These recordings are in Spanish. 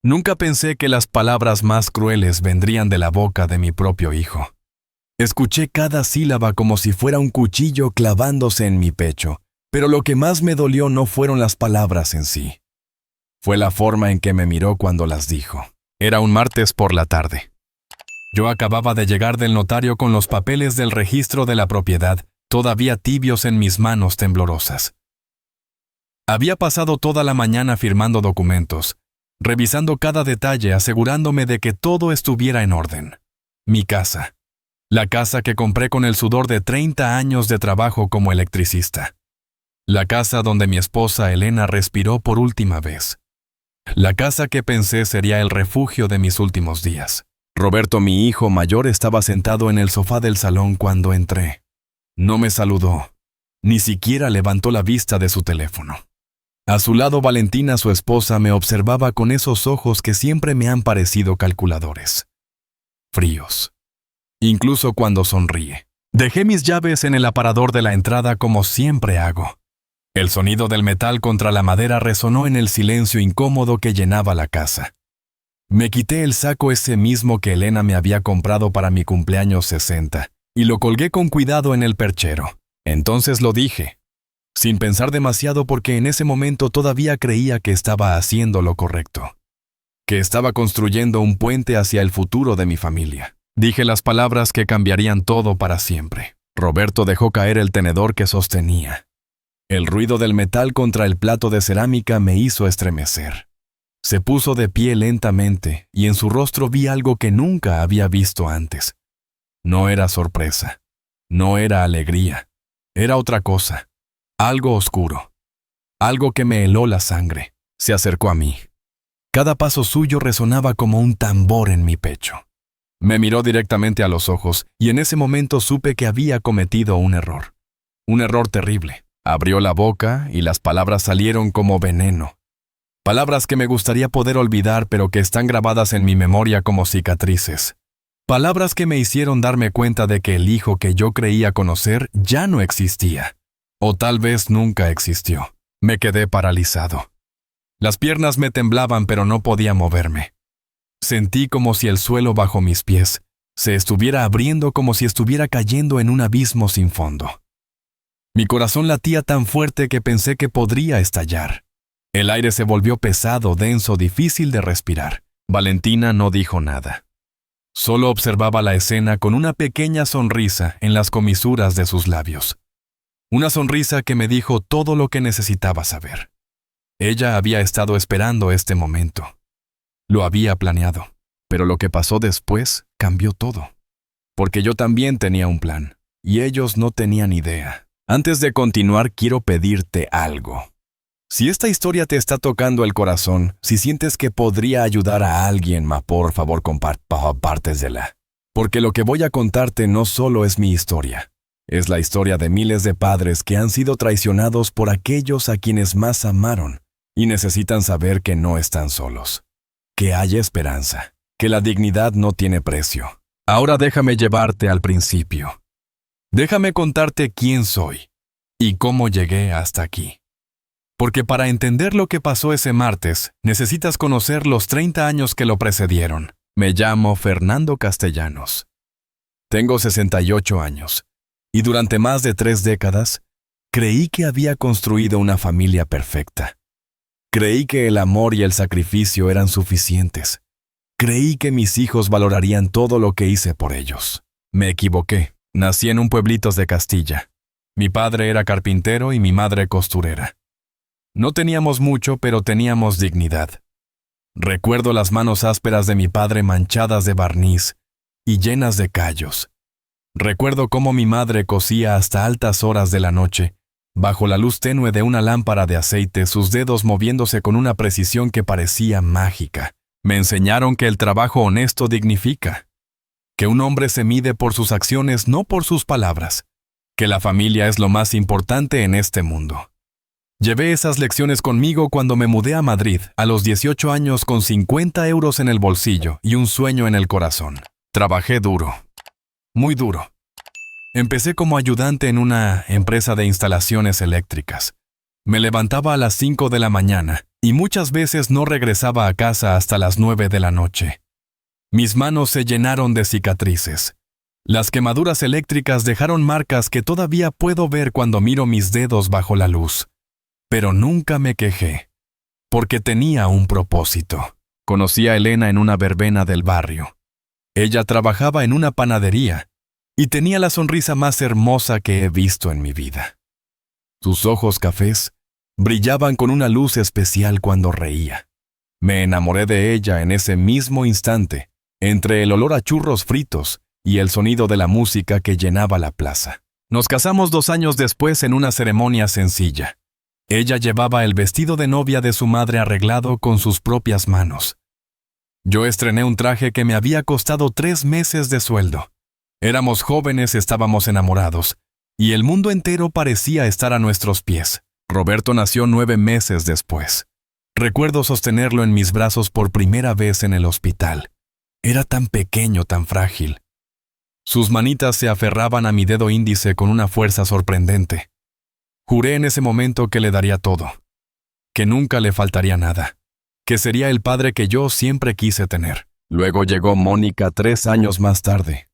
Nunca pensé que las palabras más crueles vendrían de la boca de mi propio hijo. Escuché cada sílaba como si fuera un cuchillo clavándose en mi pecho, pero lo que más me dolió no fueron las palabras en sí. Fue la forma en que me miró cuando las dijo. Era un martes por la tarde. Yo acababa de llegar del notario con los papeles del registro de la propiedad, todavía tibios en mis manos temblorosas. Había pasado toda la mañana firmando documentos, revisando cada detalle, asegurándome de que todo estuviera en orden. Mi casa. La casa que compré con el sudor de 30 años de trabajo como electricista. La casa donde mi esposa Elena respiró por última vez. La casa que pensé sería el refugio de mis últimos días. Roberto, mi hijo mayor, estaba sentado en el sofá del salón cuando entré. No me saludó, ni siquiera levantó la vista de su teléfono. A su lado, Valentina, su esposa, me observaba con esos ojos que siempre me han parecido calculadores. Fríos. Incluso cuando sonríe. Dejé mis llaves en el aparador de la entrada como siempre hago. El sonido del metal contra la madera resonó en el silencio incómodo que llenaba la casa. Me quité el saco ese mismo que Elena me había comprado para mi cumpleaños 60 y lo colgué con cuidado en el perchero. Entonces lo dije, sin pensar demasiado porque en ese momento todavía creía que estaba haciendo lo correcto, que estaba construyendo un puente hacia el futuro de mi familia. Dije las palabras que cambiarían todo para siempre. Roberto dejó caer el tenedor que sostenía. El ruido del metal contra el plato de cerámica me hizo estremecer. Se puso de pie lentamente y en su rostro vi algo que nunca había visto antes. No era sorpresa, no era alegría, era otra cosa, algo oscuro, algo que me heló la sangre. Se acercó a mí. Cada paso suyo resonaba como un tambor en mi pecho. Me miró directamente a los ojos y en ese momento supe que había cometido un error terrible. Abrió la boca y las palabras salieron como veneno. Palabras que me gustaría poder olvidar, pero que están grabadas en mi memoria como cicatrices. Palabras que me hicieron darme cuenta de que el hijo que yo creía conocer ya no existía. O tal vez nunca existió. Me quedé paralizado. Las piernas me temblaban, pero no podía moverme. Sentí como si el suelo bajo mis pies se estuviera abriendo, como si estuviera cayendo en un abismo sin fondo. Mi corazón latía tan fuerte que pensé que podría estallar. El aire se volvió pesado, denso, difícil de respirar. Valentina no dijo nada. Solo observaba la escena con una pequeña sonrisa en las comisuras de sus labios. Una sonrisa que me dijo todo lo que necesitaba saber. Ella había estado esperando este momento. Lo había planeado, pero lo que pasó después cambió todo. Porque yo también tenía un plan, y ellos no tenían idea. Antes de continuar, quiero pedirte algo. Si esta historia te está tocando el corazón, si sientes que podría ayudar a alguien, por favor compártesela. Porque lo que voy a contarte no solo es mi historia, es la historia de miles de padres que han sido traicionados por aquellos a quienes más amaron y necesitan saber que no están solos, que hay esperanza, que la dignidad no tiene precio. Ahora déjame llevarte al principio. Déjame contarte quién soy y cómo llegué hasta aquí. Porque para entender lo que pasó ese martes, necesitas conocer los 30 años que lo precedieron. Me llamo Fernando Castellanos. Tengo 68 años, y durante más de 3 décadas, creí que había construido una familia perfecta. Creí que el amor y el sacrificio eran suficientes. Creí que mis hijos valorarían todo lo que hice por ellos. Me equivoqué. Nací en un pueblito de Castilla. Mi padre era carpintero y mi madre costurera. No teníamos mucho, pero teníamos dignidad. Recuerdo las manos ásperas de mi padre manchadas de barniz y llenas de callos. Recuerdo cómo mi madre cosía hasta altas horas de la noche, bajo la luz tenue de una lámpara de aceite, sus dedos moviéndose con una precisión que parecía mágica. Me enseñaron que el trabajo honesto dignifica, que un hombre se mide por sus acciones, no por sus palabras, que la familia es lo más importante en este mundo. Llevé esas lecciones conmigo cuando me mudé a Madrid, a los 18 años, con 50 euros en el bolsillo y un sueño en el corazón. Trabajé duro, muy duro. Empecé como ayudante en una empresa de instalaciones eléctricas. Me levantaba a las 5 de la mañana y muchas veces no regresaba a casa hasta las 9 de la noche. Mis manos se llenaron de cicatrices. Las quemaduras eléctricas dejaron marcas que todavía puedo ver cuando miro mis dedos bajo la luz. Pero nunca me quejé, porque tenía un propósito. Conocí a Elena en una verbena del barrio. Ella trabajaba en una panadería y tenía la sonrisa más hermosa que he visto en mi vida. Sus ojos cafés brillaban con una luz especial cuando reía. Me enamoré de ella en ese mismo instante, entre el olor a churros fritos y el sonido de la música que llenaba la plaza. Nos casamos 2 años después en una ceremonia sencilla. Ella llevaba el vestido de novia de su madre arreglado con sus propias manos. Yo estrené un traje que me había costado 3 meses de sueldo. Éramos jóvenes, estábamos enamorados, y el mundo entero parecía estar a nuestros pies. Roberto nació 9 meses después. Recuerdo sostenerlo en mis brazos por primera vez en el hospital. Era tan pequeño, tan frágil. Sus manitas se aferraban a mi dedo índice con una fuerza sorprendente. Juré en ese momento que le daría todo, que nunca le faltaría nada, que sería el padre que yo siempre quise tener. Luego llegó Mónica 3 años más tarde,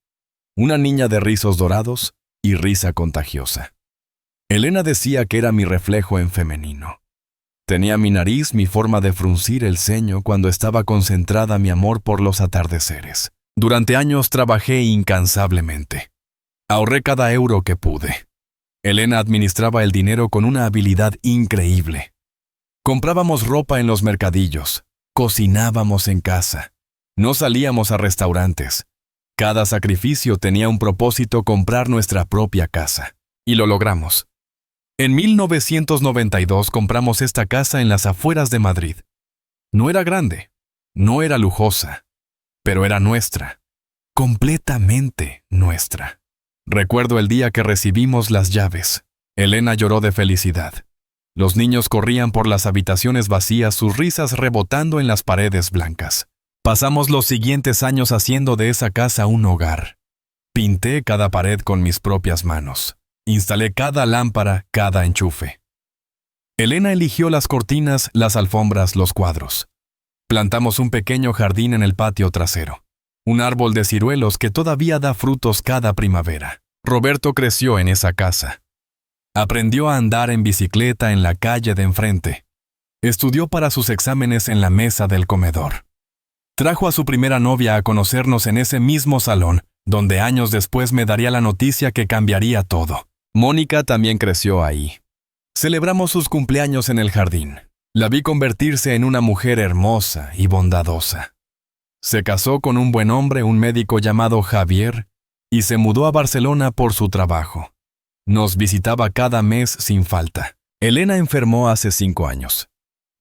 una niña de rizos dorados y risa contagiosa. Elena decía que era mi reflejo en femenino. Tenía mi nariz, mi forma de fruncir el ceño cuando estaba concentrada mi amor por los atardeceres. Durante años trabajé incansablemente. Ahorré cada euro que pude. Elena administraba el dinero con una habilidad increíble. Comprábamos ropa en los mercadillos, cocinábamos en casa, no salíamos a restaurantes. Cada sacrificio tenía un propósito: comprar nuestra propia casa. Y lo logramos. En 1992 compramos esta casa en las afueras de Madrid. No era grande, no era lujosa, pero era nuestra, completamente nuestra. Recuerdo el día que recibimos las llaves. Elena lloró de felicidad. Los niños corrían por las habitaciones vacías, sus risas rebotando en las paredes blancas. Pasamos los siguientes años haciendo de esa casa un hogar. Pinté cada pared con mis propias manos. Instalé cada lámpara, cada enchufe. Elena eligió las cortinas, las alfombras, los cuadros. Plantamos un pequeño jardín en el patio trasero. Un árbol de ciruelos que todavía da frutos cada primavera. Roberto creció en esa casa. Aprendió a andar en bicicleta en la calle de enfrente. Estudió para sus exámenes en la mesa del comedor. Trajo a su primera novia a conocernos en ese mismo salón, donde años después me daría la noticia que cambiaría todo. Mónica también creció ahí. Celebramos sus cumpleaños en el jardín. La vi convertirse en una mujer hermosa y bondadosa. Se casó con un buen hombre, un médico llamado Javier, y se mudó a Barcelona por su trabajo. Nos visitaba cada mes sin falta. Elena enfermó hace 5 años.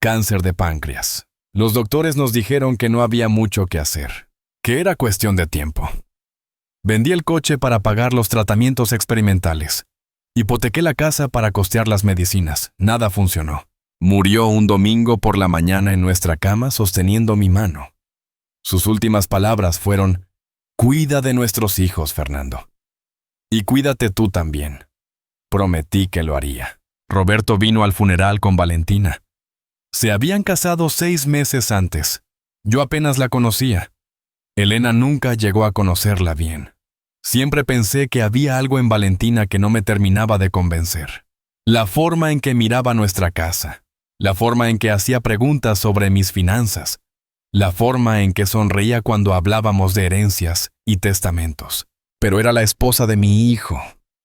Cáncer de páncreas. Los doctores nos dijeron que no había mucho que hacer, que era cuestión de tiempo. Vendí el coche para pagar los tratamientos experimentales. Hipotequé la casa para costear las medicinas. Nada funcionó. Murió un domingo por la mañana en nuestra cama sosteniendo mi mano. Sus últimas palabras fueron: «Cuida de nuestros hijos, Fernando. Y cuídate tú también». Prometí que lo haría. Roberto vino al funeral con Valentina. Se habían casado 6 meses antes. Yo apenas la conocía. Elena nunca llegó a conocerla bien. Siempre pensé que había algo en Valentina que no me terminaba de convencer. La forma en que miraba nuestra casa, la forma en que hacía preguntas sobre mis finanzas, la forma en que sonreía cuando hablábamos de herencias y testamentos. Pero era la esposa de mi hijo,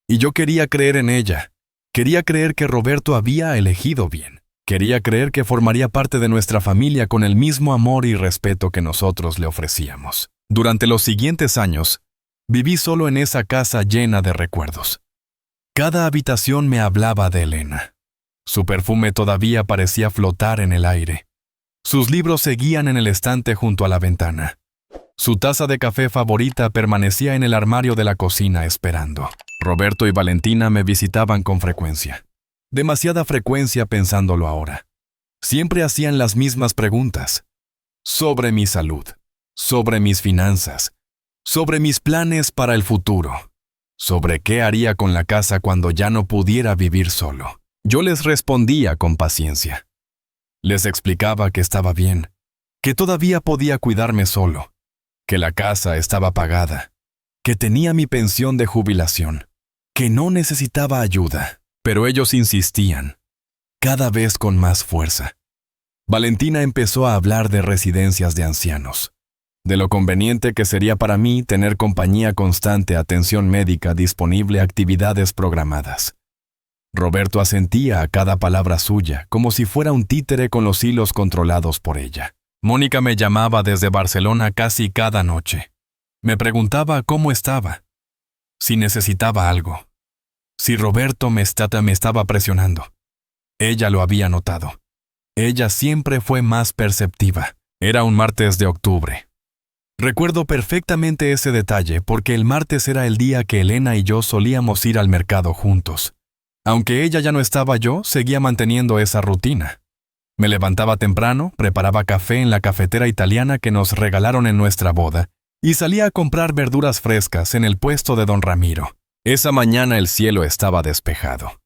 y yo quería creer en ella. Quería creer que Roberto había elegido bien. Quería creer que formaría parte de nuestra familia con el mismo amor y respeto que nosotros le ofrecíamos. Durante los siguientes años, viví solo en esa casa llena de recuerdos. Cada habitación me hablaba de Elena. Su perfume todavía parecía flotar en el aire. Sus libros seguían en el estante junto a la ventana. Su taza de café favorita permanecía en el armario de la cocina esperando. Roberto y Valentina me visitaban con frecuencia. Demasiada frecuencia pensándolo ahora. Siempre hacían las mismas preguntas. Sobre mi salud, sobre mis finanzas, sobre mis planes para el futuro, sobre qué haría con la casa cuando ya no pudiera vivir solo. Yo les respondía con paciencia. Les explicaba que estaba bien, que todavía podía cuidarme solo, que la casa estaba pagada, que tenía mi pensión de jubilación, que no necesitaba ayuda, pero ellos insistían, cada vez con más fuerza. Valentina empezó a hablar de residencias de ancianos, de lo conveniente que sería para mí tener compañía constante, atención médica disponible, actividades programadas. Roberto asentía a cada palabra suya, como si fuera un títere con los hilos controlados por ella. Mónica me llamaba desde Barcelona casi cada noche. Me preguntaba cómo estaba, si necesitaba algo, si Roberto me estaba presionando. Ella lo había notado. Ella siempre fue más perceptiva. Era un martes de octubre. Recuerdo perfectamente ese detalle porque el martes era el día que Elena y yo solíamos ir al mercado juntos. Aunque ella ya no estaba, yo seguía manteniendo esa rutina. Me levantaba temprano, preparaba café en la cafetera italiana que nos regalaron en nuestra boda y salía a comprar verduras frescas en el puesto de don Ramiro. Esa mañana el cielo estaba despejado.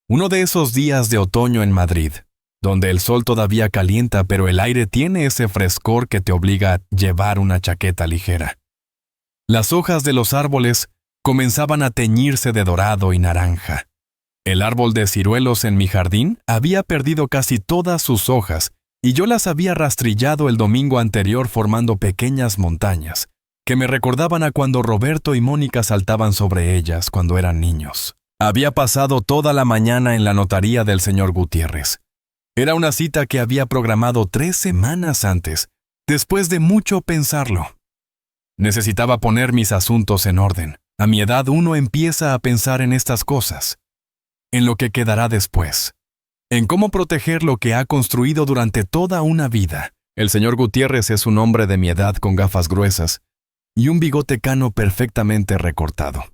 Uno de esos días de otoño en Madrid, donde el sol todavía calienta pero el aire tiene ese frescor que te obliga a llevar una chaqueta ligera. Las hojas de los árboles comenzaban a teñirse de dorado y naranja. El árbol de ciruelos en mi jardín había perdido casi todas sus hojas y yo las había rastrillado el domingo anterior formando pequeñas montañas que me recordaban a cuando Roberto y Mónica saltaban sobre ellas cuando eran niños. Había pasado toda la mañana en la notaría del señor Gutiérrez. Era una cita que había programado 3 semanas antes, después de mucho pensarlo. Necesitaba poner mis asuntos en orden. A mi edad uno empieza a pensar en estas cosas, en lo que quedará después, en cómo proteger lo que ha construido durante toda una vida. El señor Gutiérrez es un hombre de mi edad con gafas gruesas y un bigote cano perfectamente recortado.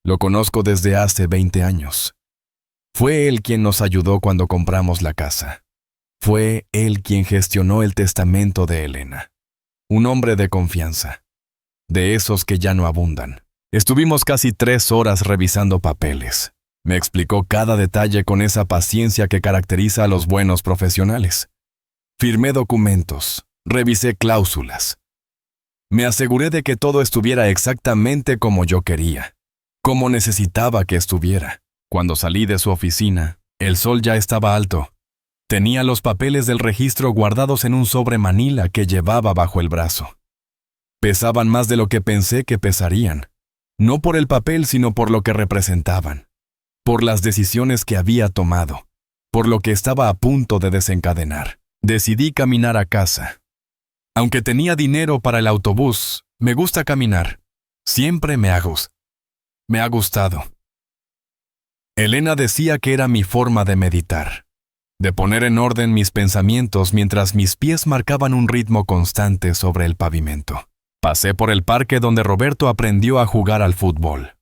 Lo conozco desde hace 20 años. Fue él quien nos ayudó cuando compramos la casa. Fue él quien gestionó el testamento de Elena. Un hombre de confianza, de esos que ya no abundan. Estuvimos casi 3 horas revisando papeles. Me explicó cada detalle con esa paciencia que caracteriza a los buenos profesionales. Firmé documentos, revisé cláusulas. Me aseguré de que todo estuviera exactamente como yo quería, como necesitaba que estuviera. Cuando salí de su oficina, el sol ya estaba alto. Tenía los papeles del registro guardados en un sobre manila que llevaba bajo el brazo. Pesaban más de lo que pensé que pesarían, no por el papel sino por lo que representaban, por las decisiones que había tomado, por lo que estaba a punto de desencadenar. Decidí caminar a casa. Aunque tenía dinero para el autobús, me gusta caminar. Siempre me ha gustado. Elena decía que era mi forma de meditar, de poner en orden mis pensamientos mientras mis pies marcaban un ritmo constante sobre el pavimento. Pasé por el parque donde Roberto aprendió a jugar al fútbol.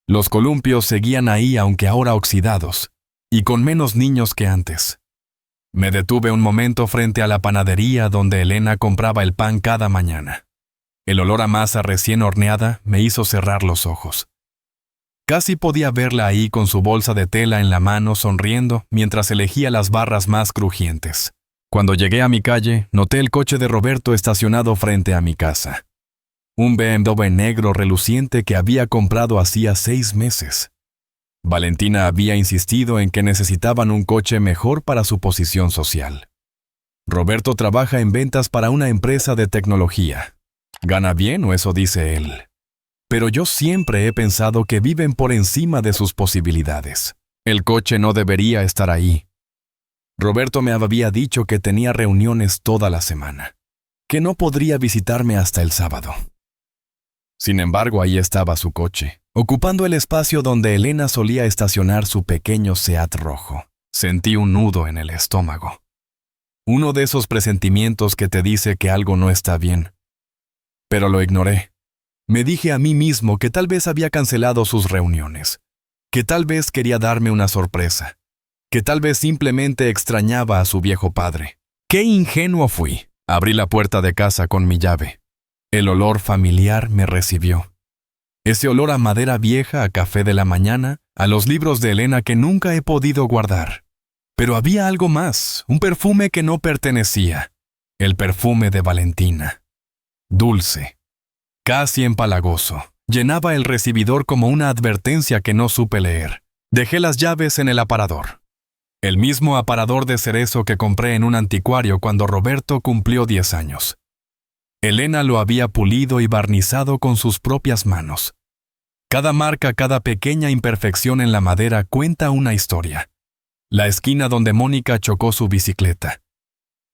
Los columpios seguían ahí aunque ahora oxidados, y con menos niños que antes. Me detuve un momento frente a la panadería donde Elena compraba el pan cada mañana. El olor a masa recién horneada me hizo cerrar los ojos. Casi podía verla ahí con su bolsa de tela en la mano sonriendo mientras elegía las barras más crujientes. Cuando llegué a mi calle, noté el coche de Roberto estacionado frente a mi casa. Un BMW negro reluciente que había comprado hacía 6 meses. Valentina había insistido en que necesitaban un coche mejor para su posición social. Roberto trabaja en ventas para una empresa de tecnología. Gana bien, o eso dice él. Pero yo siempre he pensado que viven por encima de sus posibilidades. El coche no debería estar ahí. Roberto me había dicho que tenía reuniones toda la semana, que no podría visitarme hasta el sábado. Sin embargo, ahí estaba su coche, ocupando el espacio donde Elena solía estacionar su pequeño Seat rojo. Sentí un nudo en el estómago. Uno de esos presentimientos que te dice que algo no está bien. Pero lo ignoré. Me dije a mí mismo que tal vez había cancelado sus reuniones, que tal vez quería darme una sorpresa, que tal vez simplemente extrañaba a su viejo padre. ¡Qué ingenuo fui! Abrí la puerta de casa con mi llave. El olor familiar me recibió. Ese olor a madera vieja, a café de la mañana, a los libros de Elena que nunca he podido guardar. Pero había algo más, un perfume que no pertenecía. El perfume de Valentina. Dulce, casi empalagoso. Llenaba el recibidor como una advertencia que no supe leer. Dejé las llaves en el aparador. El mismo aparador de cerezo que compré en un anticuario cuando Roberto cumplió 10 años. Elena lo había pulido y barnizado con sus propias manos. Cada marca, cada pequeña imperfección en la madera cuenta una historia. La esquina donde Mónica chocó su bicicleta.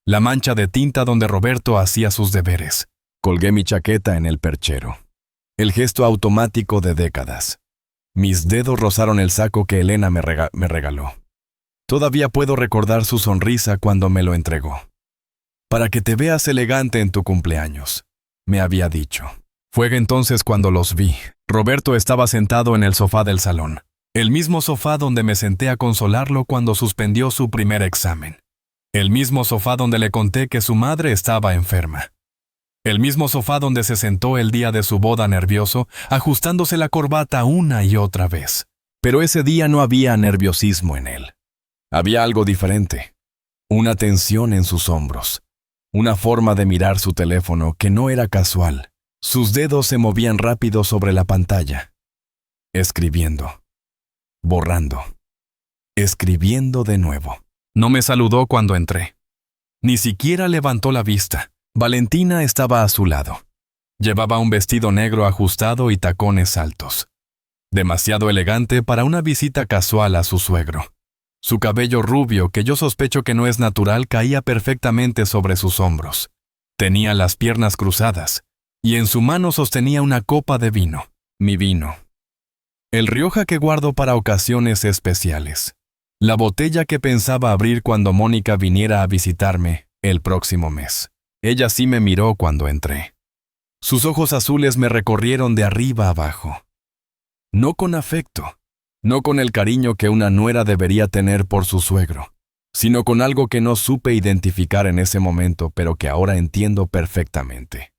La mancha de tinta donde Roberto hacía sus deberes. Colgué mi chaqueta en el perchero. El gesto automático de décadas. Mis dedos rozaron el saco que Elena me regaló. Todavía puedo recordar su sonrisa cuando me lo entregó. Para que te veas elegante en tu cumpleaños, me había dicho. Fue entonces cuando los vi. Roberto estaba sentado en el sofá del salón. El mismo sofá donde me senté a consolarlo cuando suspendió su primer examen. El mismo sofá donde le conté que su madre estaba enferma. El mismo sofá donde se sentó el día de su boda nervioso, ajustándose la corbata una y otra vez. Pero ese día no había nerviosismo en él. Había algo diferente. Una tensión en sus hombros. Una forma de mirar su teléfono que no era casual. Sus dedos se movían rápido sobre la pantalla. Escribiendo. Borrando. Escribiendo de nuevo. No me saludó cuando entré. Ni siquiera levantó la vista. Valentina estaba a su lado. Llevaba un vestido negro ajustado y tacones altos. Demasiado elegante para una visita casual a su suegro. Su cabello rubio, que yo sospecho que no es natural, caía perfectamente sobre sus hombros. Tenía las piernas cruzadas, y en su mano sostenía una copa de vino, mi vino. El Rioja que guardo para ocasiones especiales. La botella que pensaba abrir cuando Mónica viniera a visitarme el próximo mes. Ella sí me miró cuando entré. Sus ojos azules me recorrieron de arriba a abajo. No con afecto, no con el cariño que una nuera debería tener por su suegro, sino con algo que no supe identificar en ese momento, pero que ahora entiendo perfectamente.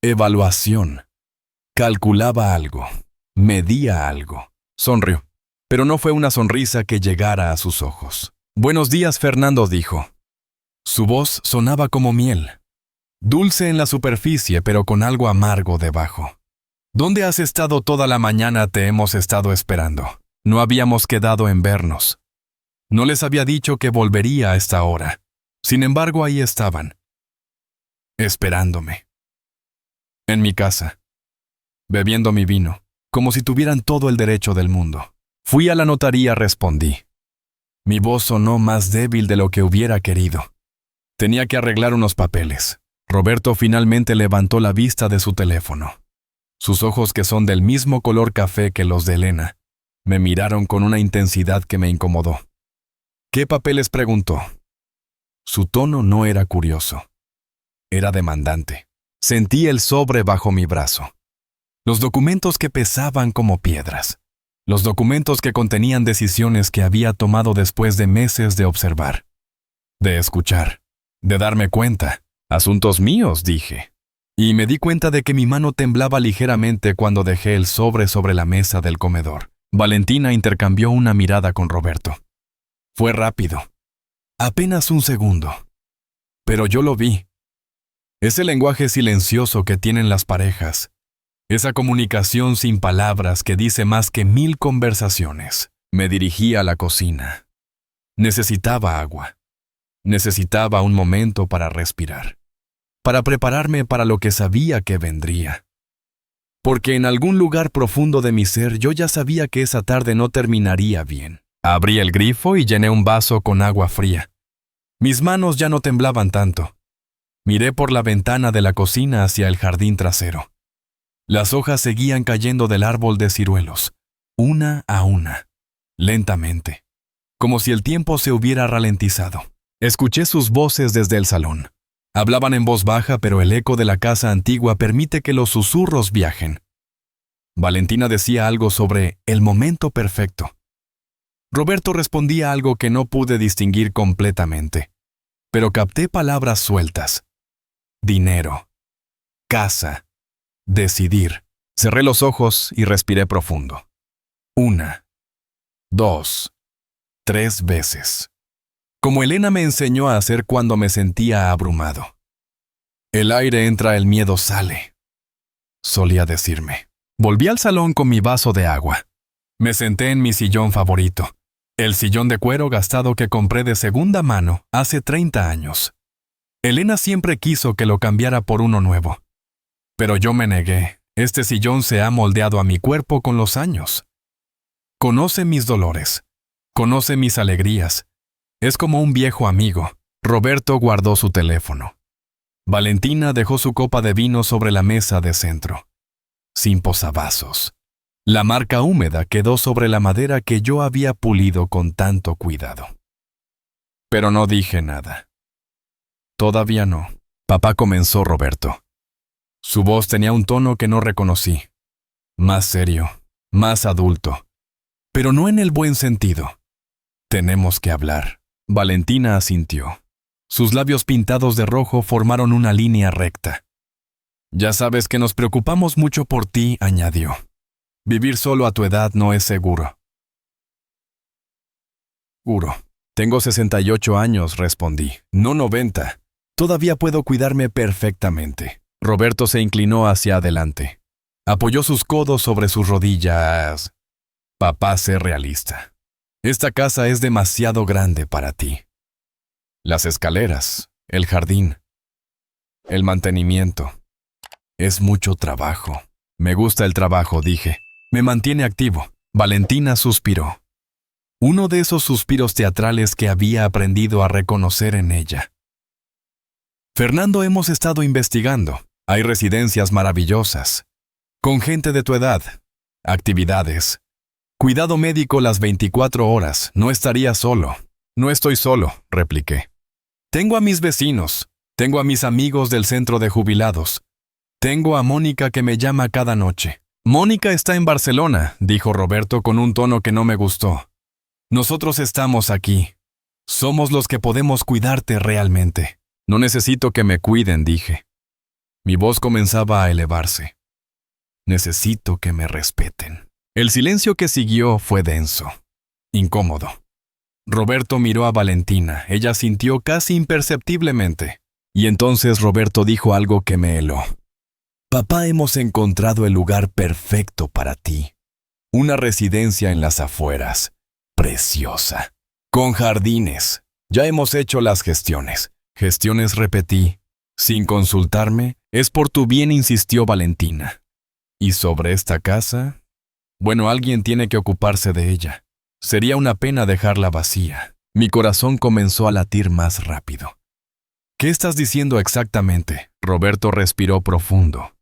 Evaluación. Calculaba algo, medía algo. Sonrió, pero no fue una sonrisa que llegara a sus ojos. «Buenos días, Fernando», dijo. Su voz sonaba como miel, dulce en la superficie, pero con algo amargo debajo. «¿Dónde has estado toda la mañana? Te hemos estado esperando. No habíamos quedado en vernos. No les había dicho que volvería a esta hora. Sin embargo, ahí estaban, esperándome. En mi casa, bebiendo mi vino, como si tuvieran todo el derecho del mundo. Fui a la notaría», respondí. Mi voz sonó más débil de lo que hubiera querido. Tenía que arreglar unos papeles. Roberto finalmente levantó la vista de su teléfono. Sus ojos, que son del mismo color café que los de Elena, me miraron con una intensidad que me incomodó. «¿Qué papeles?», preguntó. Su tono no era curioso. Era demandante. Sentí el sobre bajo mi brazo. Los documentos que pesaban como piedras. Los documentos que contenían decisiones que había tomado después de meses de observar, de escuchar, de darme cuenta. «Asuntos míos», dije. Y me di cuenta de que mi mano temblaba ligeramente cuando dejé el sobre la mesa del comedor. Valentina intercambió una mirada con Roberto. Fue rápido. Apenas un segundo. Pero yo lo vi. Ese lenguaje silencioso que tienen las parejas. Esa comunicación sin palabras que dice más que 1000 conversaciones. Me dirigí a la cocina. Necesitaba agua. Necesitaba un momento para respirar. Para prepararme para lo que sabía que vendría. Porque en algún lugar profundo de mi ser yo ya sabía que esa tarde no terminaría bien. Abrí el grifo y llené un vaso con agua fría. Mis manos ya no temblaban tanto. Miré por la ventana de la cocina hacia el jardín trasero. Las hojas seguían cayendo del árbol de ciruelos, una a una, lentamente, como si el tiempo se hubiera ralentizado. Escuché sus voces desde el salón. Hablaban en voz baja, pero el eco de la casa antigua permite que los susurros viajen. Valentina decía algo sobre el momento perfecto. Roberto respondía algo que no pude distinguir completamente, pero capté palabras sueltas. Dinero, casa, decidir. Cerré los ojos y respiré profundo. 1, 2, 3 veces. como Elena me enseñó a hacer cuando me sentía abrumado. El aire entra, el miedo sale, solía decirme. Volví al salón con mi vaso de agua. Me senté en mi sillón favorito, el sillón de cuero gastado que compré de segunda mano hace 30 años. Elena siempre quiso que lo cambiara por uno nuevo. Pero yo me negué. Este sillón se ha moldeado a mi cuerpo con los años. Conoce mis dolores. Conoce mis alegrías. Es como un viejo amigo. Roberto guardó su teléfono. Valentina dejó su copa de vino sobre la mesa de centro, sin posavasos. La marca húmeda quedó sobre la madera que yo había pulido con tanto cuidado. Pero no dije nada. Todavía no. Papá, comenzó Roberto. Su voz tenía un tono que no reconocí. Más serio, más adulto. Pero no en el buen sentido. Tenemos que hablar. Valentina asintió. Sus labios pintados de rojo formaron una línea recta. Ya sabes que nos preocupamos mucho por ti, añadió. Vivir solo a tu edad no es seguro. Juro. Tengo 68 años, respondí. No 90. Todavía puedo cuidarme perfectamente. Roberto se inclinó hacia adelante. Apoyó sus codos sobre sus rodillas. Papá, sé realista. Esta casa es demasiado grande para ti. Las escaleras, el jardín, el mantenimiento. Es mucho trabajo. Me gusta el trabajo, dije. Me mantiene activo. Valentina suspiró. Uno de esos suspiros teatrales que había aprendido a reconocer en ella. Fernando, hemos estado investigando. Hay residencias maravillosas, con gente de tu edad, actividades, cuidado médico las 24 horas. No estaría solo. No estoy solo, repliqué. Tengo a mis vecinos, tengo a mis amigos del centro de jubilados. Tengo a Mónica que me llama cada noche. Mónica está en Barcelona, dijo Roberto con un tono que no me gustó. Nosotros estamos aquí. Somos los que podemos cuidarte realmente. No necesito que me cuiden, dije. Mi voz comenzaba a elevarse. Necesito que me respeten. El silencio que siguió fue denso, incómodo. Roberto miró a Valentina. Ella sintió casi imperceptiblemente. Y entonces Roberto dijo algo que me heló. Papá, hemos encontrado el lugar perfecto para ti. Una residencia en las afueras, preciosa, con jardines. Ya hemos hecho las gestiones. Gestiones, repetí. Sin consultarme, es por tu bien, insistió Valentina. ¿Y sobre esta casa? Bueno, alguien tiene que ocuparse de ella. Sería una pena dejarla vacía. Mi corazón comenzó a latir más rápido. ¿Qué estás diciendo exactamente? Roberto respiró profundo.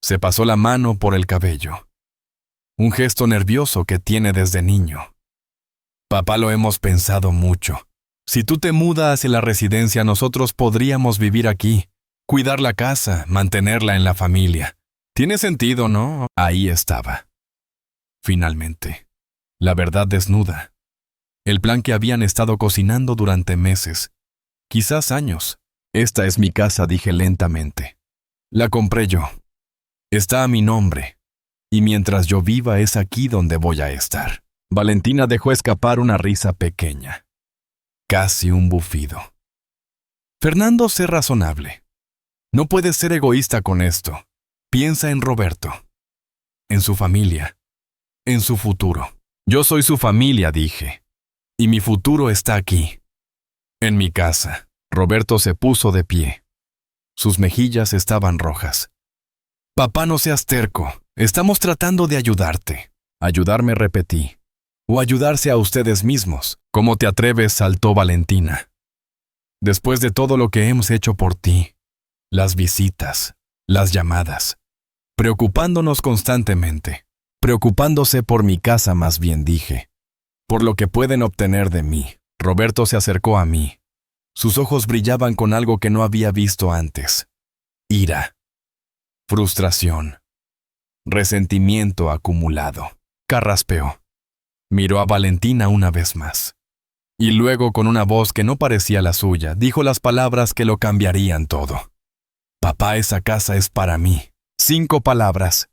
Se pasó la mano por el cabello. Un gesto nervioso que tiene desde niño. Papá, lo hemos pensado mucho. Si tú te mudas hacia la residencia, nosotros podríamos vivir aquí, cuidar la casa, mantenerla en la familia. Tiene sentido, ¿no? Ahí estaba. Finalmente, la verdad desnuda. El plan que habían estado cocinando durante meses, quizás años. Esta es mi casa, dije lentamente. La compré yo. Está a mi nombre. Y mientras yo viva es aquí donde voy a estar. Valentina dejó escapar una risa pequeña. Casi un bufido. Fernando, sé razonable. No puedes ser egoísta con esto. Piensa en Roberto, en su familia, en su futuro. Yo soy su familia, dije. Y mi futuro está aquí, en mi casa. Roberto se puso de pie. Sus mejillas estaban rojas. Papá, no seas terco. Estamos tratando de ayudarte. Ayudarme, repetí. O ayudarse a ustedes mismos. ¿Cómo te atreves?, saltó Valentina. Después de todo lo que hemos hecho por ti, las visitas, las llamadas, preocupándonos constantemente, preocupándose por mi casa, más bien, dije, por lo que pueden obtener de mí. Roberto se acercó a mí. Sus ojos brillaban con algo que no había visto antes. Ira, frustración, resentimiento acumulado. Carraspeó. Miró a Valentina una vez más. Y luego, con una voz que no parecía la suya, dijo las palabras que lo cambiarían todo. Papá, esa casa es para mí. 5 palabras.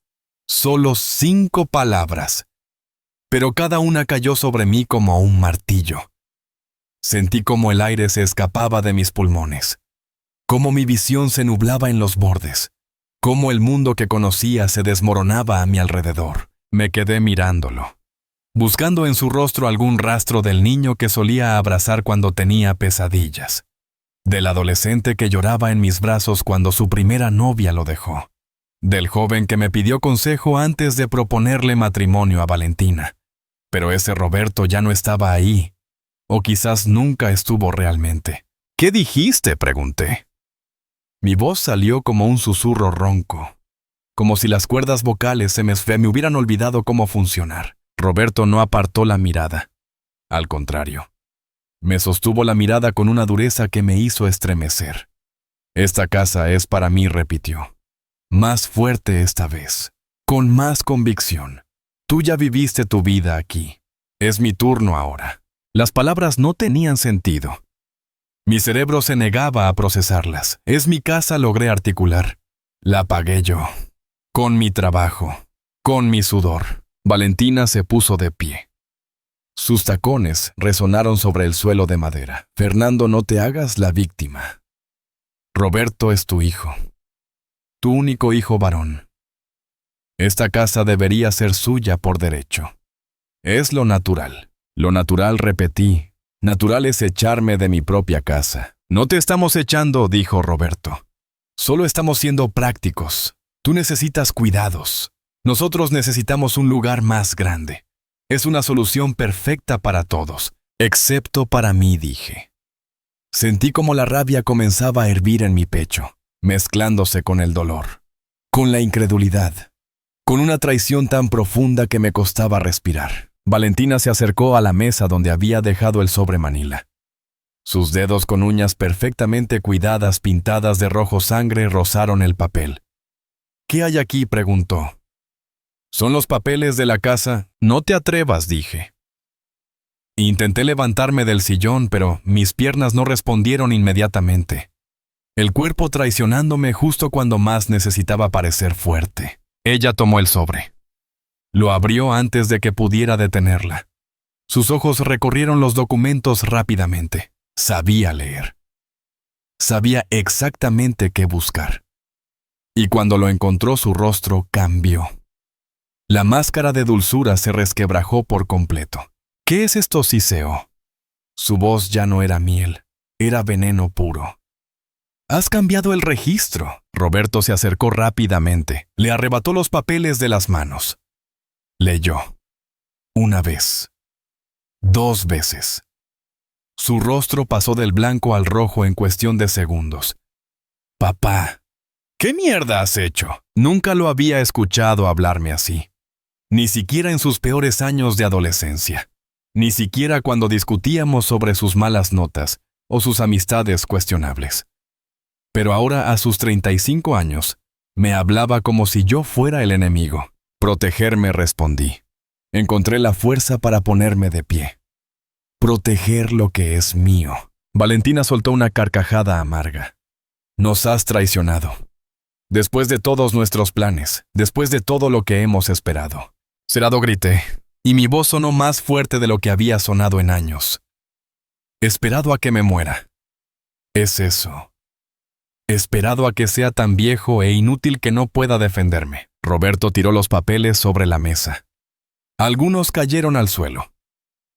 Solo 5 palabras. Pero cada una cayó sobre mí como un martillo. Sentí cómo el aire se escapaba de mis pulmones, cómo mi visión se nublaba en los bordes, cómo el mundo que conocía se desmoronaba a mi alrededor. Me quedé mirándolo, buscando en su rostro algún rastro del niño que solía abrazar cuando tenía pesadillas, del adolescente que lloraba en mis brazos cuando su primera novia lo dejó, del joven que me pidió consejo antes de proponerle matrimonio a Valentina. Pero ese Roberto ya no estaba ahí, o quizás nunca estuvo realmente. ¿Qué dijiste?, pregunté. Mi voz salió como un susurro ronco, como si las cuerdas vocales se me hubieran olvidado cómo funcionar. Roberto no apartó la mirada. Al contrario, me sostuvo la mirada con una dureza que me hizo estremecer. Esta casa es para mí, repitió. Más fuerte esta vez, con más convicción. Tú ya viviste tu vida aquí. Es mi turno ahora. Las palabras no tenían sentido. Mi cerebro se negaba a procesarlas. Es mi casa, logré articular. La pagué yo. Con mi trabajo. Con mi sudor. Valentina se puso de pie. Sus tacones resonaron sobre el suelo de madera. Fernando, no te hagas la víctima. Roberto es tu hijo. Tu único hijo varón. Esta casa debería ser suya por derecho. Es lo natural. Lo natural, repetí. Natural es echarme de mi propia casa. No te estamos echando, dijo Roberto. Solo estamos siendo prácticos. Tú necesitas cuidados. Nosotros necesitamos un lugar más grande. Es una solución perfecta para todos, excepto para mí, dije. Sentí como la rabia comenzaba a hervir en mi pecho, mezclándose con el dolor, con la incredulidad, con una traición tan profunda que me costaba respirar. Valentina se acercó a la mesa donde había dejado el sobre Manila. Sus dedos con uñas perfectamente cuidadas pintadas de rojo sangre rozaron el papel. ¿Qué hay aquí?, preguntó. Son los papeles de la casa. No te atrevas, dije. Intenté levantarme del sillón, pero mis piernas no respondieron inmediatamente. El cuerpo traicionándome justo cuando más necesitaba parecer fuerte. Ella tomó el sobre. Lo abrió antes de que pudiera detenerla. Sus ojos recorrieron los documentos rápidamente. Sabía leer. Sabía exactamente qué buscar. Y cuando lo encontró, su rostro cambió. La máscara de dulzura se resquebrajó por completo. ¿Qué es esto, Siseo? Su voz ya no era miel, era veneno puro. Has cambiado el registro. Roberto se acercó rápidamente, le arrebató los papeles de las manos. Leyó. Una vez. 2 veces. Su rostro pasó del blanco al rojo en cuestión de segundos. Papá, ¿qué mierda has hecho? Nunca lo había escuchado hablarme así. Ni siquiera en sus peores años de adolescencia. Ni siquiera cuando discutíamos sobre sus malas notas o sus amistades cuestionables. Pero ahora, a sus 35 años, me hablaba como si yo fuera el enemigo. Protegerme, respondí. Encontré la fuerza para ponerme de pie. Proteger lo que es mío. Valentina soltó una carcajada amarga. Nos has traicionado. Después de todos nuestros planes, después de todo lo que hemos esperado. Cerrado, grité, y mi voz sonó más fuerte de lo que había sonado en años. Esperado a que me muera. Es eso. Esperado a que sea tan viejo e inútil que no pueda defenderme. Roberto tiró los papeles sobre la mesa. Algunos cayeron al suelo.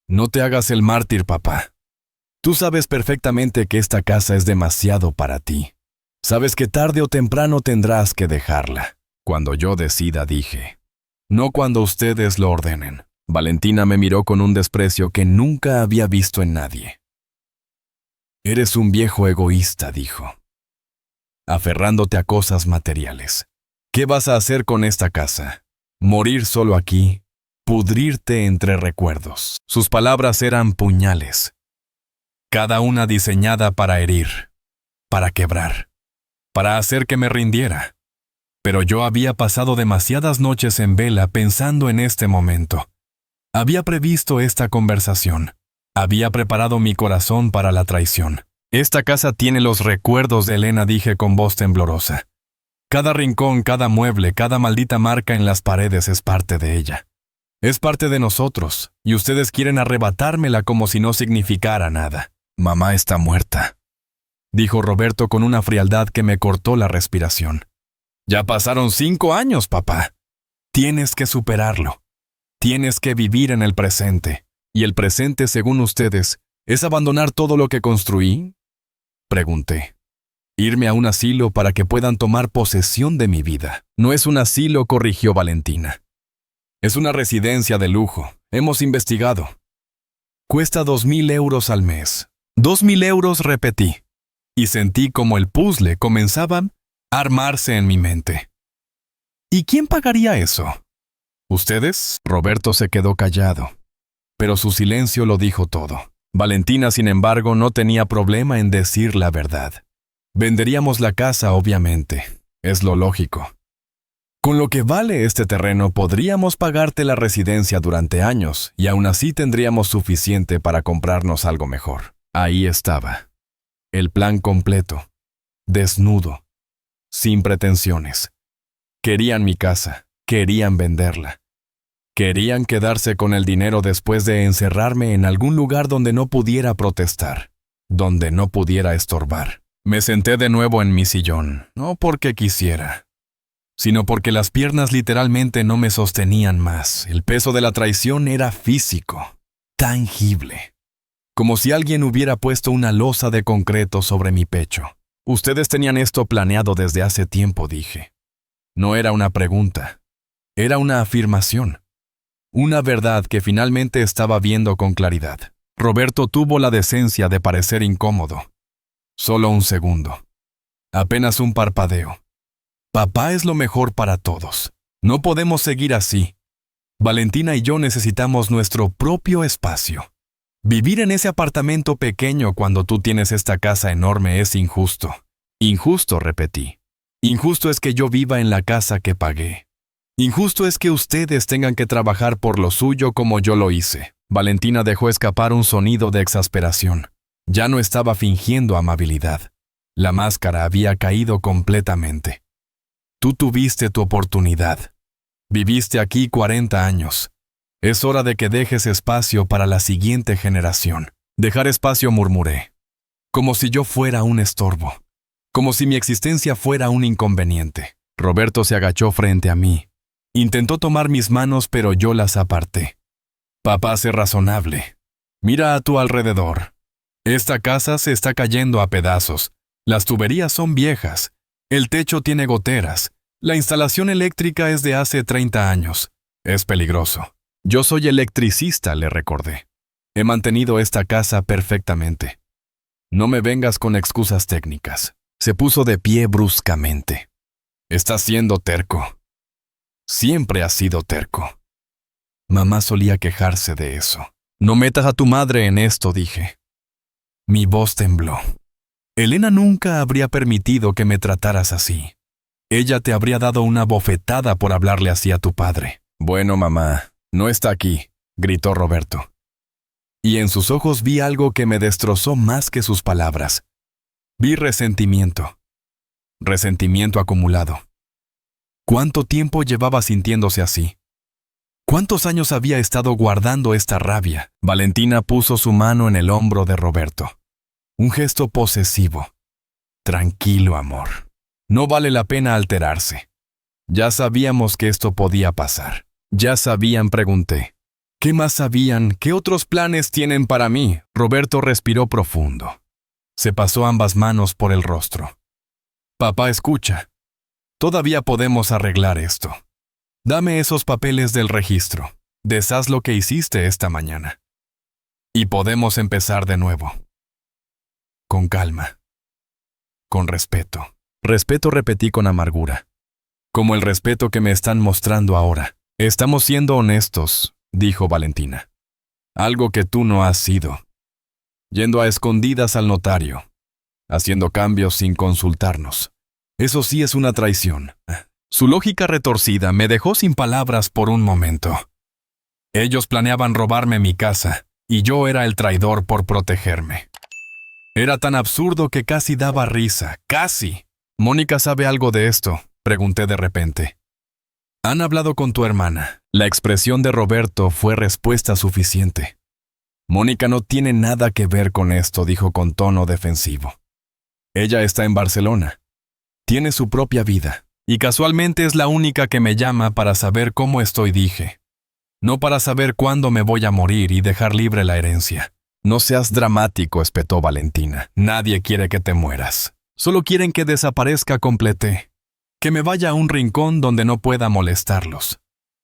No te hagas el mártir, papá. Tú sabes perfectamente que esta casa es demasiado para ti. Sabes que tarde o temprano tendrás que dejarla. Cuando yo decida, dije. No cuando ustedes lo ordenen. Valentina me miró con un desprecio que nunca había visto en nadie. Eres un viejo egoísta, dijo. Aferrándote a cosas materiales. ¿Qué vas a hacer con esta casa? ¿Morir solo aquí? ¿Pudrirte entre recuerdos? Sus palabras eran puñales. Cada una diseñada para herir, para quebrar, para hacer que me rindiera. Pero yo había pasado demasiadas noches en vela pensando en este momento. Había previsto esta conversación. Había preparado mi corazón para la traición. Esta casa tiene los recuerdos de Elena, dije con voz temblorosa. Cada rincón, cada mueble, cada maldita marca en las paredes es parte de ella. Es parte de nosotros, y ustedes quieren arrebatármela como si no significara nada. Mamá está muerta, dijo Roberto con una frialdad que me cortó la respiración. Ya pasaron 5 años, papá. Tienes que superarlo. Tienes que vivir en el presente. ¿Y el presente, según ustedes, es abandonar todo lo que construí? Pregunté. Irme a un asilo para que puedan tomar posesión de mi vida. No es un asilo, corrigió Valentina. Es una residencia de lujo. Hemos investigado. Cuesta 2.000 euros al mes. 2.000 euros, repetí. Y sentí como el puzzle comenzaba a armarse en mi mente. ¿Y quién pagaría eso? ¿Ustedes? Roberto se quedó callado. Pero su silencio lo dijo todo. Valentina, sin embargo, no tenía problema en decir la verdad. Venderíamos la casa, obviamente. Es lo lógico. Con lo que vale este terreno, podríamos pagarte la residencia durante años, y aún así tendríamos suficiente para comprarnos algo mejor. Ahí estaba. El plan completo. Desnudo. Sin pretensiones. Querían mi casa. Querían venderla. Querían quedarse con el dinero después de encerrarme en algún lugar donde no pudiera protestar, donde no pudiera estorbar. Me senté de nuevo en mi sillón, no porque quisiera, sino porque las piernas literalmente no me sostenían más. El peso de la traición era físico, tangible, como si alguien hubiera puesto una losa de concreto sobre mi pecho. Ustedes tenían esto planeado desde hace tiempo, dije. No era una pregunta, era una afirmación. Una verdad que finalmente estaba viendo con claridad. Roberto tuvo la decencia de parecer incómodo. Solo un segundo. Apenas un parpadeo. Papá es lo mejor para todos. No podemos seguir así. Valentina y yo necesitamos nuestro propio espacio. Vivir en ese apartamento pequeño cuando tú tienes esta casa enorme es injusto. Injusto, repetí. Injusto es que yo viva en la casa que pagué. Injusto es que ustedes tengan que trabajar por lo suyo como yo lo hice. Valentina dejó escapar un sonido de exasperación. Ya no estaba fingiendo amabilidad. La máscara había caído completamente. Tú tuviste tu oportunidad. Viviste aquí 40 años. Es hora de que dejes espacio para la siguiente generación. Dejar espacio, murmuré. Como si yo fuera un estorbo. Como si mi existencia fuera un inconveniente. Roberto se agachó frente a mí. Intentó tomar mis manos, pero yo las aparté. Papá, sé razonable. Mira a tu alrededor. Esta casa se está cayendo a pedazos. Las tuberías son viejas. El techo tiene goteras. La instalación eléctrica es de hace 30 años. Es peligroso. Yo soy electricista, le recordé. He mantenido esta casa perfectamente. No me vengas con excusas técnicas. Se puso de pie bruscamente. Estás siendo terco. Siempre has sido terco. Mamá solía quejarse de eso. No metas a tu madre en esto, dije. Mi voz tembló. Elena nunca habría permitido que me trataras así. Ella te habría dado una bofetada por hablarle así a tu padre. Bueno, mamá, no está aquí, gritó Roberto. Y en sus ojos vi algo que me destrozó más que sus palabras. Vi resentimiento. Resentimiento acumulado. ¿Cuánto tiempo llevaba sintiéndose así? ¿Cuántos años había estado guardando esta rabia? Valentina puso su mano en el hombro de Roberto. Un gesto posesivo. Tranquilo, amor. No vale la pena alterarse. Ya sabíamos que esto podía pasar. Ya sabían, pregunté. ¿Qué más sabían? ¿Qué otros planes tienen para mí? Roberto respiró profundo. Se pasó ambas manos por el rostro. Papá, escucha. Todavía podemos arreglar esto. Dame esos papeles del registro. Deshaz lo que hiciste esta mañana. Y podemos empezar de nuevo. Con calma. Con respeto. Respeto, repetí con amargura. Como el respeto que me están mostrando ahora. Estamos siendo honestos, dijo Valentina. Algo que tú no has sido. Yendo a escondidas al notario. Haciendo cambios sin consultarnos. Eso sí es una traición. Su lógica retorcida me dejó sin palabras por un momento. Ellos planeaban robarme mi casa, y yo era el traidor por protegerme. Era tan absurdo que casi daba risa, casi. ¿Mónica sabe algo de esto?, pregunté de repente. ¿Han hablado con tu hermana? La expresión de Roberto fue respuesta suficiente. Mónica no tiene nada que ver con esto, dijo con tono defensivo. Ella está en Barcelona. Tiene su propia vida. Y casualmente es la única que me llama para saber cómo estoy, dije. No para saber cuándo me voy a morir y dejar libre la herencia. No seas dramático, espetó Valentina. Nadie quiere que te mueras. Solo quieren que desaparezca, completé. Que me vaya a un rincón donde no pueda molestarlos.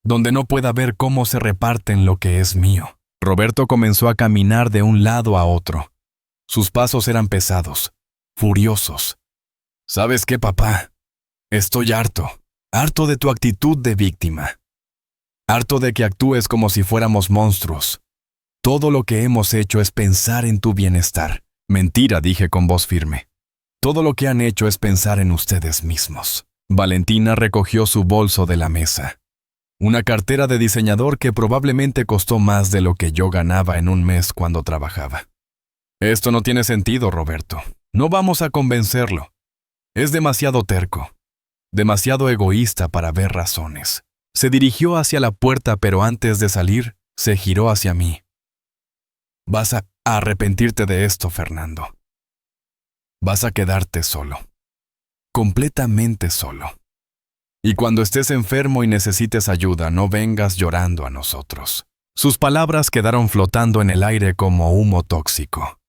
Donde no pueda ver cómo se reparten lo que es mío. Roberto comenzó a caminar de un lado a otro. Sus pasos eran pesados, furiosos. ¿Sabes qué, papá? Estoy harto de tu actitud de víctima. Harto de que actúes como si fuéramos monstruos. Todo lo que hemos hecho es pensar en tu bienestar. Mentira, dije con voz firme. Todo lo que han hecho es pensar en ustedes mismos. Valentina recogió su bolso de la mesa. Una cartera de diseñador que probablemente costó más de lo que yo ganaba en un mes cuando trabajaba. Esto no tiene sentido, Roberto. No vamos a convencerlo. Es demasiado terco. Demasiado egoísta para ver razones. Se dirigió hacia la puerta, pero antes de salir, se giró hacia mí. Vas a arrepentirte de esto, Fernando. Vas a quedarte solo. Completamente solo. Y cuando estés enfermo y necesites ayuda, no vengas llorando a nosotros. Sus palabras quedaron flotando en el aire como humo tóxico.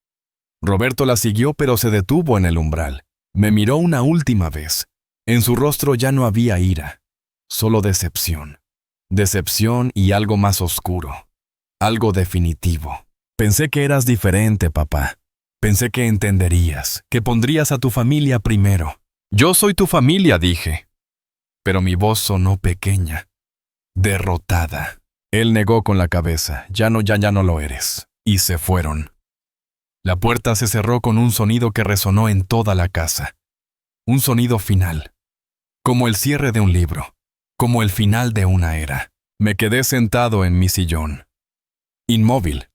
Roberto la siguió, pero se detuvo en el umbral. Me miró una última vez. En su rostro ya no había ira, solo decepción. Decepción y algo más oscuro. Algo definitivo. Pensé que eras diferente, papá. Pensé que entenderías, que pondrías a tu familia primero. Yo soy tu familia, dije. Pero mi voz sonó pequeña, derrotada. Él negó con la cabeza. Ya no lo eres. Y se fueron. La puerta se cerró con un sonido que resonó en toda la casa. Un sonido final. Como el cierre de un libro. Como el final de una era. Me quedé sentado en mi sillón. Inmóvil.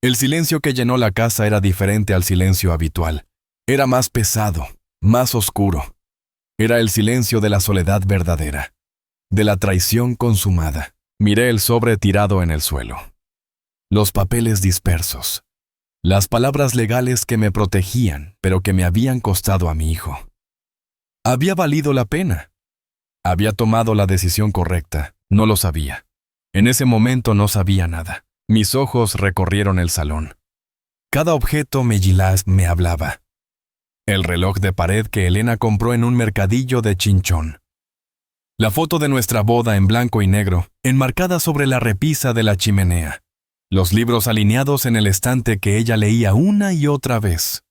El silencio que llenó la casa era diferente al silencio habitual. Era más pesado, más oscuro. Era el silencio de la soledad verdadera, de la traición consumada. Miré el sobre tirado en el suelo. Los papeles dispersos. Las palabras legales que me protegían, pero que me habían costado a mi hijo. ¿Había valido la pena? ¿Había tomado la decisión correcta? No lo sabía. En ese momento no sabía nada. Mis ojos recorrieron el salón. Cada objeto me hablaba. El reloj de pared que Elena compró en un mercadillo de Chinchón. La foto de nuestra boda en blanco y negro, enmarcada sobre la repisa de la chimenea. Los libros alineados en el estante que ella leía una y otra vez.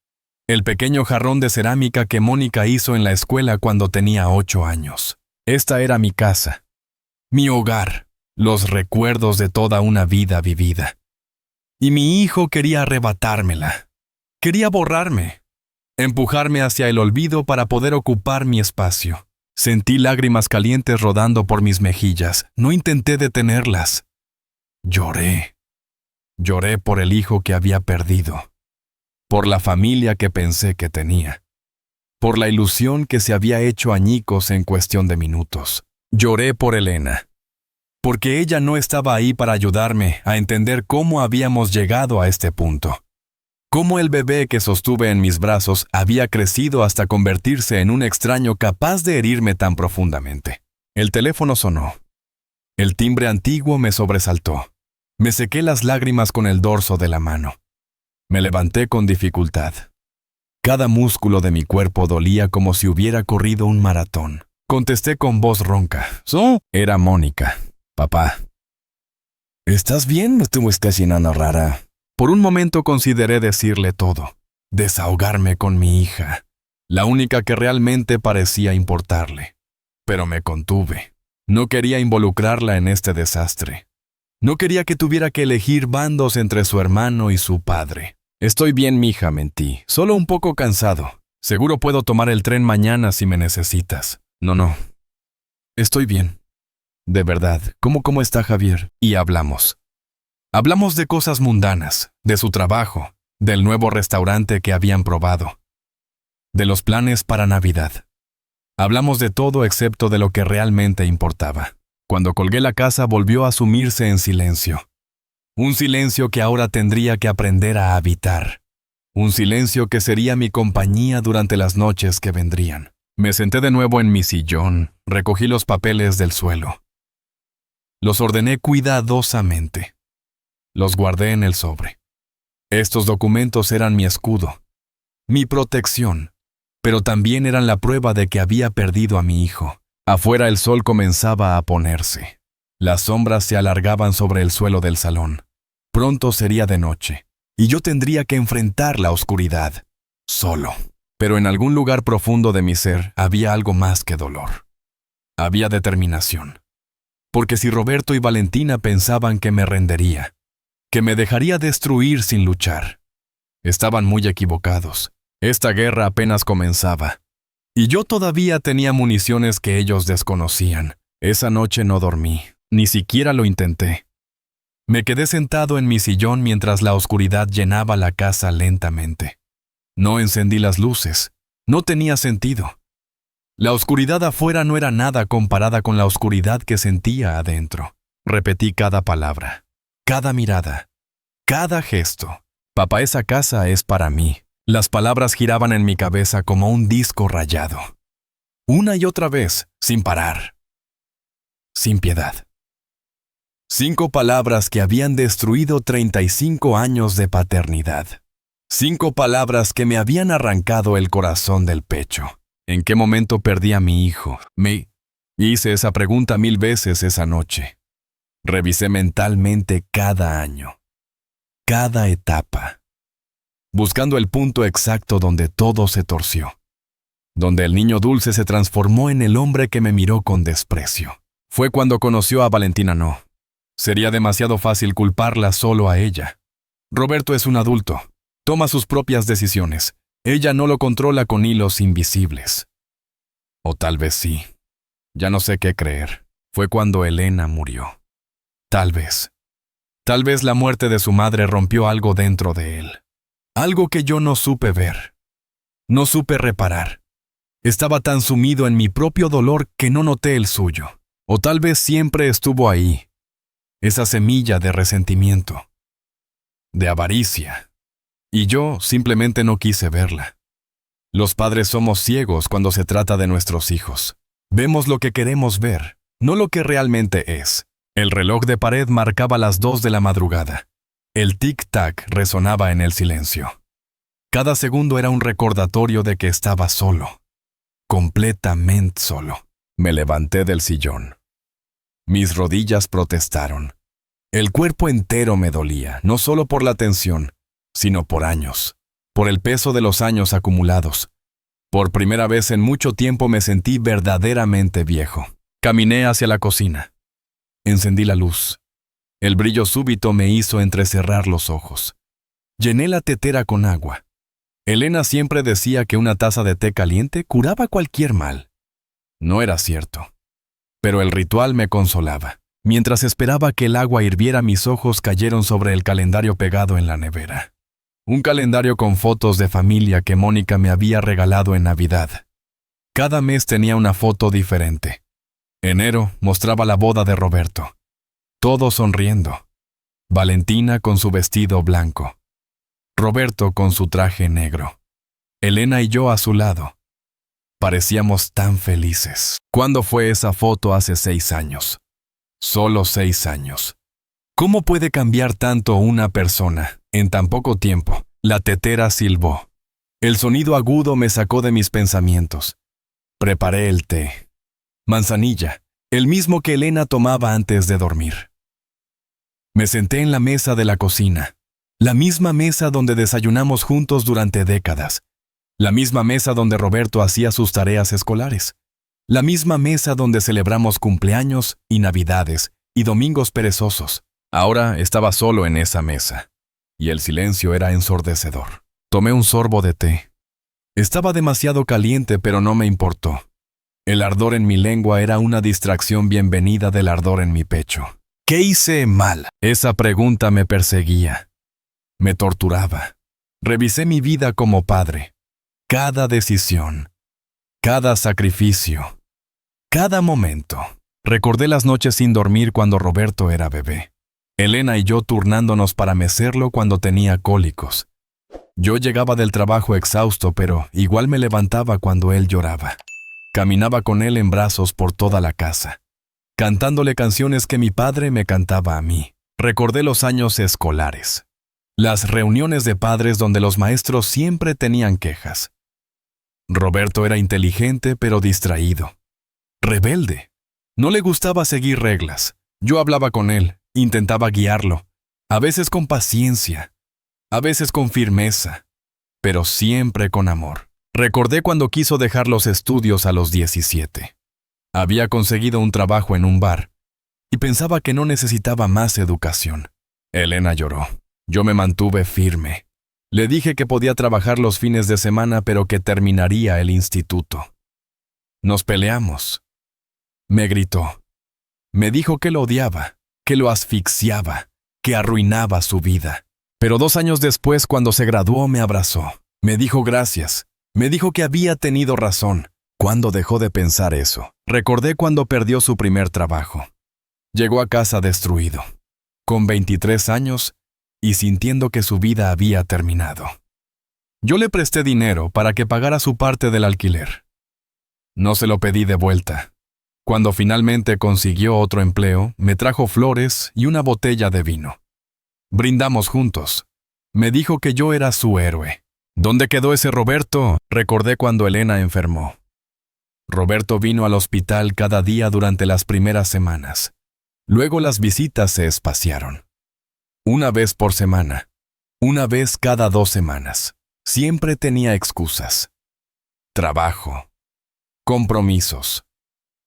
El pequeño jarrón de cerámica que Mónica hizo en la escuela cuando tenía 8 años. Esta era mi casa. Mi hogar. Los recuerdos de toda una vida vivida. Y mi hijo quería arrebatármela. Quería borrarme. Empujarme hacia el olvido para poder ocupar mi espacio. Sentí lágrimas calientes rodando por mis mejillas. No intenté detenerlas. Lloré. Lloré por el hijo que había perdido. Por la familia que pensé que tenía. Por la ilusión que se había hecho añicos en cuestión de minutos. Lloré por Elena. Porque ella no estaba ahí para ayudarme a entender cómo habíamos llegado a este punto. Cómo el bebé que sostuve en mis brazos había crecido hasta convertirse en un extraño capaz de herirme tan profundamente. El teléfono sonó. El timbre antiguo me sobresaltó. Me sequé las lágrimas con el dorso de la mano. Me levanté con dificultad. Cada músculo de mi cuerpo dolía como si hubiera corrido un maratón. Contesté con voz ronca. Era Mónica. Papá. ¿Estás bien? ¿No te estás llenando rara? Por un momento consideré decirle todo. Desahogarme con mi hija. La única que realmente parecía importarle. Pero me contuve. No quería involucrarla en este desastre. No quería que tuviera que elegir bandos entre su hermano y su padre. Estoy bien, mija, mentí. Solo un poco cansado. Seguro puedo tomar el tren mañana si me necesitas. No. Estoy bien. De verdad, ¿cómo está Javier? Y hablamos. Hablamos de cosas mundanas, de su trabajo, del nuevo restaurante que habían probado, de los planes para Navidad. Hablamos de todo excepto de lo que realmente importaba. Cuando colgué la casa volvió a sumirse en silencio. Un silencio que ahora tendría que aprender a habitar. Un silencio que sería mi compañía durante las noches que vendrían. Me senté de nuevo en mi sillón, recogí los papeles del suelo. Los ordené cuidadosamente. Los guardé en el sobre. Estos documentos eran mi escudo, mi protección, pero también eran la prueba de que había perdido a mi hijo. Afuera el sol comenzaba a ponerse. Las sombras se alargaban sobre el suelo del salón. Pronto sería de noche, y yo tendría que enfrentar la oscuridad, solo. Pero en algún lugar profundo de mi ser había algo más que dolor. Había determinación. Porque si Roberto y Valentina pensaban que me rendería, que me dejaría destruir sin luchar, estaban muy equivocados. Esta guerra apenas comenzaba. Y yo todavía tenía municiones que ellos desconocían. Esa noche no dormí, ni siquiera lo intenté. Me quedé sentado en mi sillón mientras la oscuridad llenaba la casa lentamente. No encendí las luces. No tenía sentido. La oscuridad afuera no era nada comparada con la oscuridad que sentía adentro. Repetí cada palabra, cada mirada, cada gesto. Papá, esa casa es para mí. Las palabras giraban en mi cabeza como un disco rayado. Una y otra vez, sin parar. Sin piedad. 5 palabras que habían destruido 35 años de paternidad. 5 palabras que me habían arrancado el corazón del pecho. ¿En qué momento perdí a mi hijo? Me hice esa pregunta 1000 veces esa noche. Revisé mentalmente cada año, cada etapa, buscando el punto exacto donde todo se torció, donde el niño dulce se transformó en el hombre que me miró con desprecio. Fue cuando conoció a Valentina. No. Sería demasiado fácil culparla solo a ella. Roberto es un adulto. Toma sus propias decisiones. Ella no lo controla con hilos invisibles. O tal vez sí. Ya no sé qué creer. Fue cuando Elena murió. Tal vez. Tal vez la muerte de su madre rompió algo dentro de él. Algo que yo no supe ver. No supe reparar. Estaba tan sumido en mi propio dolor que no noté el suyo. O tal vez siempre estuvo ahí. Esa semilla de resentimiento. De avaricia. Y yo simplemente no quise verla. Los padres somos ciegos cuando se trata de nuestros hijos. Vemos lo que queremos ver, no lo que realmente es. El reloj de pared marcaba las 2 de la madrugada. El tic-tac resonaba en el silencio. Cada segundo era un recordatorio de que estaba solo. Completamente solo. Me levanté del sillón. Mis rodillas protestaron. El cuerpo entero me dolía, no solo por la tensión, sino por años, por el peso de los años acumulados. Por primera vez en mucho tiempo me sentí verdaderamente viejo. Caminé hacia la cocina. Encendí la luz. El brillo súbito me hizo entrecerrar los ojos. Llené la tetera con agua. Elena siempre decía que una taza de té caliente curaba cualquier mal. No era cierto. Pero el ritual me consolaba. Mientras esperaba que el agua hirviera, mis ojos cayeron sobre el calendario pegado en la nevera. Un calendario con fotos de familia que Mónica me había regalado en Navidad. Cada mes tenía una foto diferente. Enero mostraba la boda de Roberto. Todos sonriendo. Valentina con su vestido blanco. Roberto con su traje negro. Elena y yo a su lado. Parecíamos tan felices. ¿Cuándo fue esa foto? Hace 6 años. Solo 6 años. ¿Cómo puede cambiar tanto una persona en tan poco tiempo? La tetera silbó. El sonido agudo me sacó de mis pensamientos. Preparé el té. Manzanilla, el mismo que Elena tomaba antes de dormir. Me senté en la mesa de la cocina. La misma mesa donde desayunamos juntos durante décadas. La misma mesa donde Roberto hacía sus tareas escolares. La misma mesa donde celebramos cumpleaños y navidades y domingos perezosos. Ahora estaba solo en esa mesa, y el silencio era ensordecedor. Tomé un sorbo de té. Estaba demasiado caliente, pero no me importó. El ardor en mi lengua era una distracción bienvenida del ardor en mi pecho. ¿Qué hice mal? Esa pregunta me perseguía. Me torturaba. Revisé mi vida como padre. Cada decisión. Cada sacrificio. Cada momento. Recordé las noches sin dormir cuando Roberto era bebé. Elena y yo turnándonos para mecerlo cuando tenía cólicos. Yo llegaba del trabajo exhausto, pero igual me levantaba cuando él lloraba. Caminaba con él en brazos por toda la casa, cantándole canciones que mi padre me cantaba a mí. Recordé los años escolares, las reuniones de padres donde los maestros siempre tenían quejas. Roberto era inteligente pero distraído, rebelde. No le gustaba seguir reglas. Yo hablaba con él, intentaba guiarlo, a veces con paciencia, a veces con firmeza, pero siempre con amor. Recordé cuando quiso dejar los estudios a los 17. Había conseguido un trabajo en un bar y pensaba que no necesitaba más educación. Elena lloró. Yo me mantuve firme. Le dije que podía trabajar los fines de semana, pero que terminaría el instituto. Nos peleamos. Me gritó. Me dijo que lo odiaba, que lo asfixiaba, que arruinaba su vida. Pero 2 años después, cuando se graduó, me abrazó. Me dijo gracias. Me dijo que había tenido razón. ¿Cuándo dejó de pensar eso? Recordé cuando perdió su primer trabajo. Llegó a casa destruido, con 23 años y sintiendo que su vida había terminado. Yo le presté dinero para que pagara su parte del alquiler. No se lo pedí de vuelta. Cuando finalmente consiguió otro empleo, me trajo flores y una botella de vino. Brindamos juntos. Me dijo que yo era su héroe. ¿Dónde quedó ese Roberto? Recordé cuando Elena enfermó. Roberto vino al hospital cada día durante las primeras semanas. Luego las visitas se espaciaron. Una vez por semana. Una vez cada 2 semanas. Siempre tenía excusas. Trabajo. Compromisos.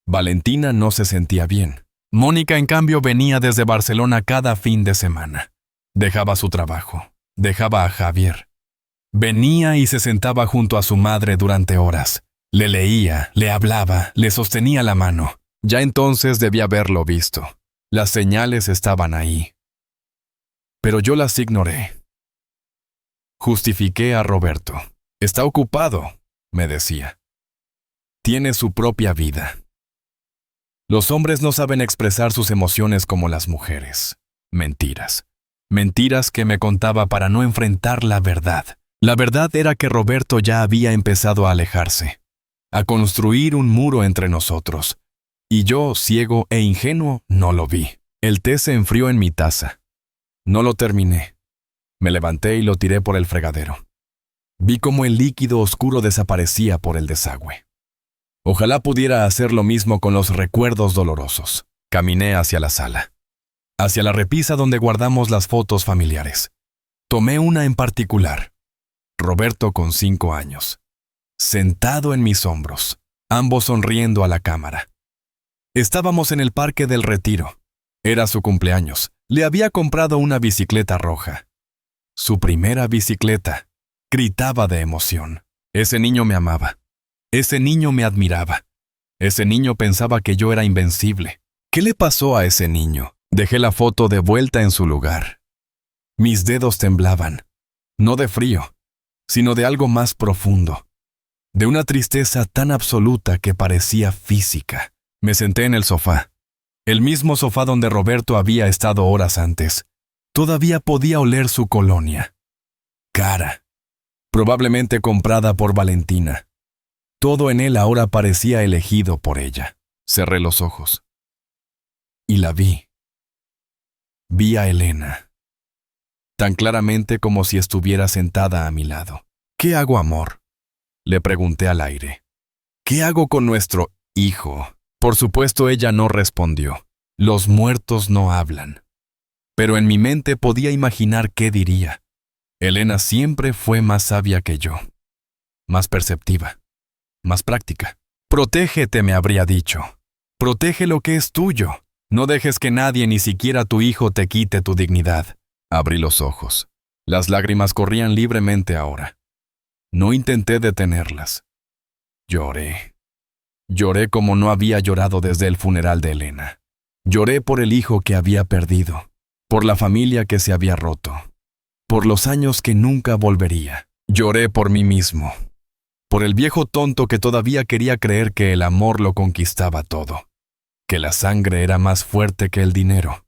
Valentina no se sentía bien. Mónica, en cambio, venía desde Barcelona cada fin de semana. Dejaba su trabajo. Dejaba a Javier. Venía y se sentaba junto a su madre durante horas. Le leía, le hablaba, le sostenía la mano. Ya entonces debía haberlo visto. Las señales estaban ahí. Pero yo las ignoré. Justifiqué a Roberto. Está ocupado, me decía. Tiene su propia vida. Los hombres no saben expresar sus emociones como las mujeres. Mentiras. Mentiras que me contaba para no enfrentar la verdad. La verdad era que Roberto ya había empezado a alejarse, a construir un muro entre nosotros. Y yo, ciego e ingenuo, no lo vi. El té se enfrió en mi taza. No lo terminé. Me levanté y lo tiré por el fregadero. Vi cómo el líquido oscuro desaparecía por el desagüe. Ojalá pudiera hacer lo mismo con los recuerdos dolorosos. Caminé hacia la sala, hacia la repisa donde guardamos las fotos familiares. Tomé una en particular. Roberto con 5 años, sentado en mis hombros, ambos sonriendo a la cámara. Estábamos en el Parque del Retiro. Era su cumpleaños. Le había comprado una bicicleta roja. Su primera bicicleta. Gritaba de emoción. Ese niño me amaba. Ese niño me admiraba. Ese niño pensaba que yo era invencible. ¿Qué le pasó a ese niño? Dejé la foto de vuelta en su lugar. Mis dedos temblaban, no de frío, sino de algo más profundo, de una tristeza tan absoluta que parecía física. Me senté en el sofá, el mismo sofá donde Roberto había estado horas antes. Todavía podía oler su colonia. Cara, probablemente comprada por Valentina. Todo en él ahora parecía elegido por ella. Cerré los ojos. Y la vi. Vi a Elena. Tan claramente como si estuviera sentada a mi lado. ¿Qué hago, amor?, le pregunté al aire. ¿Qué hago con nuestro hijo? Por supuesto, ella no respondió. Los muertos no hablan. Pero en mi mente podía imaginar qué diría. Elena siempre fue más sabia que yo. Más perceptiva. Más práctica. Protégete, me habría dicho. Protege lo que es tuyo. No dejes que nadie, ni siquiera tu hijo, te quite tu dignidad. Abrí los ojos. Las lágrimas corrían libremente ahora. No intenté detenerlas. Lloré. Lloré como no había llorado desde el funeral de Elena. Lloré por el hijo que había perdido, por la familia que se había roto, por los años que nunca volvería. Lloré por mí mismo, por el viejo tonto que todavía quería creer que el amor lo conquistaba todo, que la sangre era más fuerte que el dinero.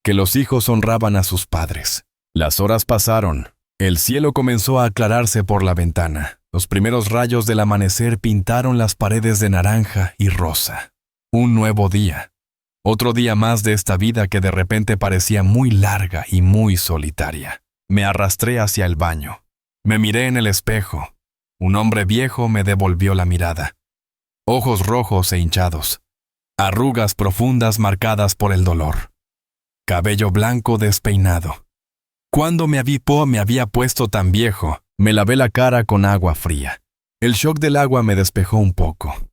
que los hijos honraban a sus padres. Las horas pasaron. El cielo comenzó a aclararse por la ventana. Los primeros rayos del amanecer pintaron las paredes de naranja y rosa. Un nuevo día. Otro día más de esta vida que de repente parecía muy larga y muy solitaria. Me arrastré hacia el baño. Me miré en el espejo. Un hombre viejo me devolvió la mirada. Ojos rojos e hinchados. Arrugas profundas marcadas por el dolor. Cabello blanco despeinado. Cuando me había puesto tan viejo, me lavé la cara con agua fría. El shock del agua me despejó un poco.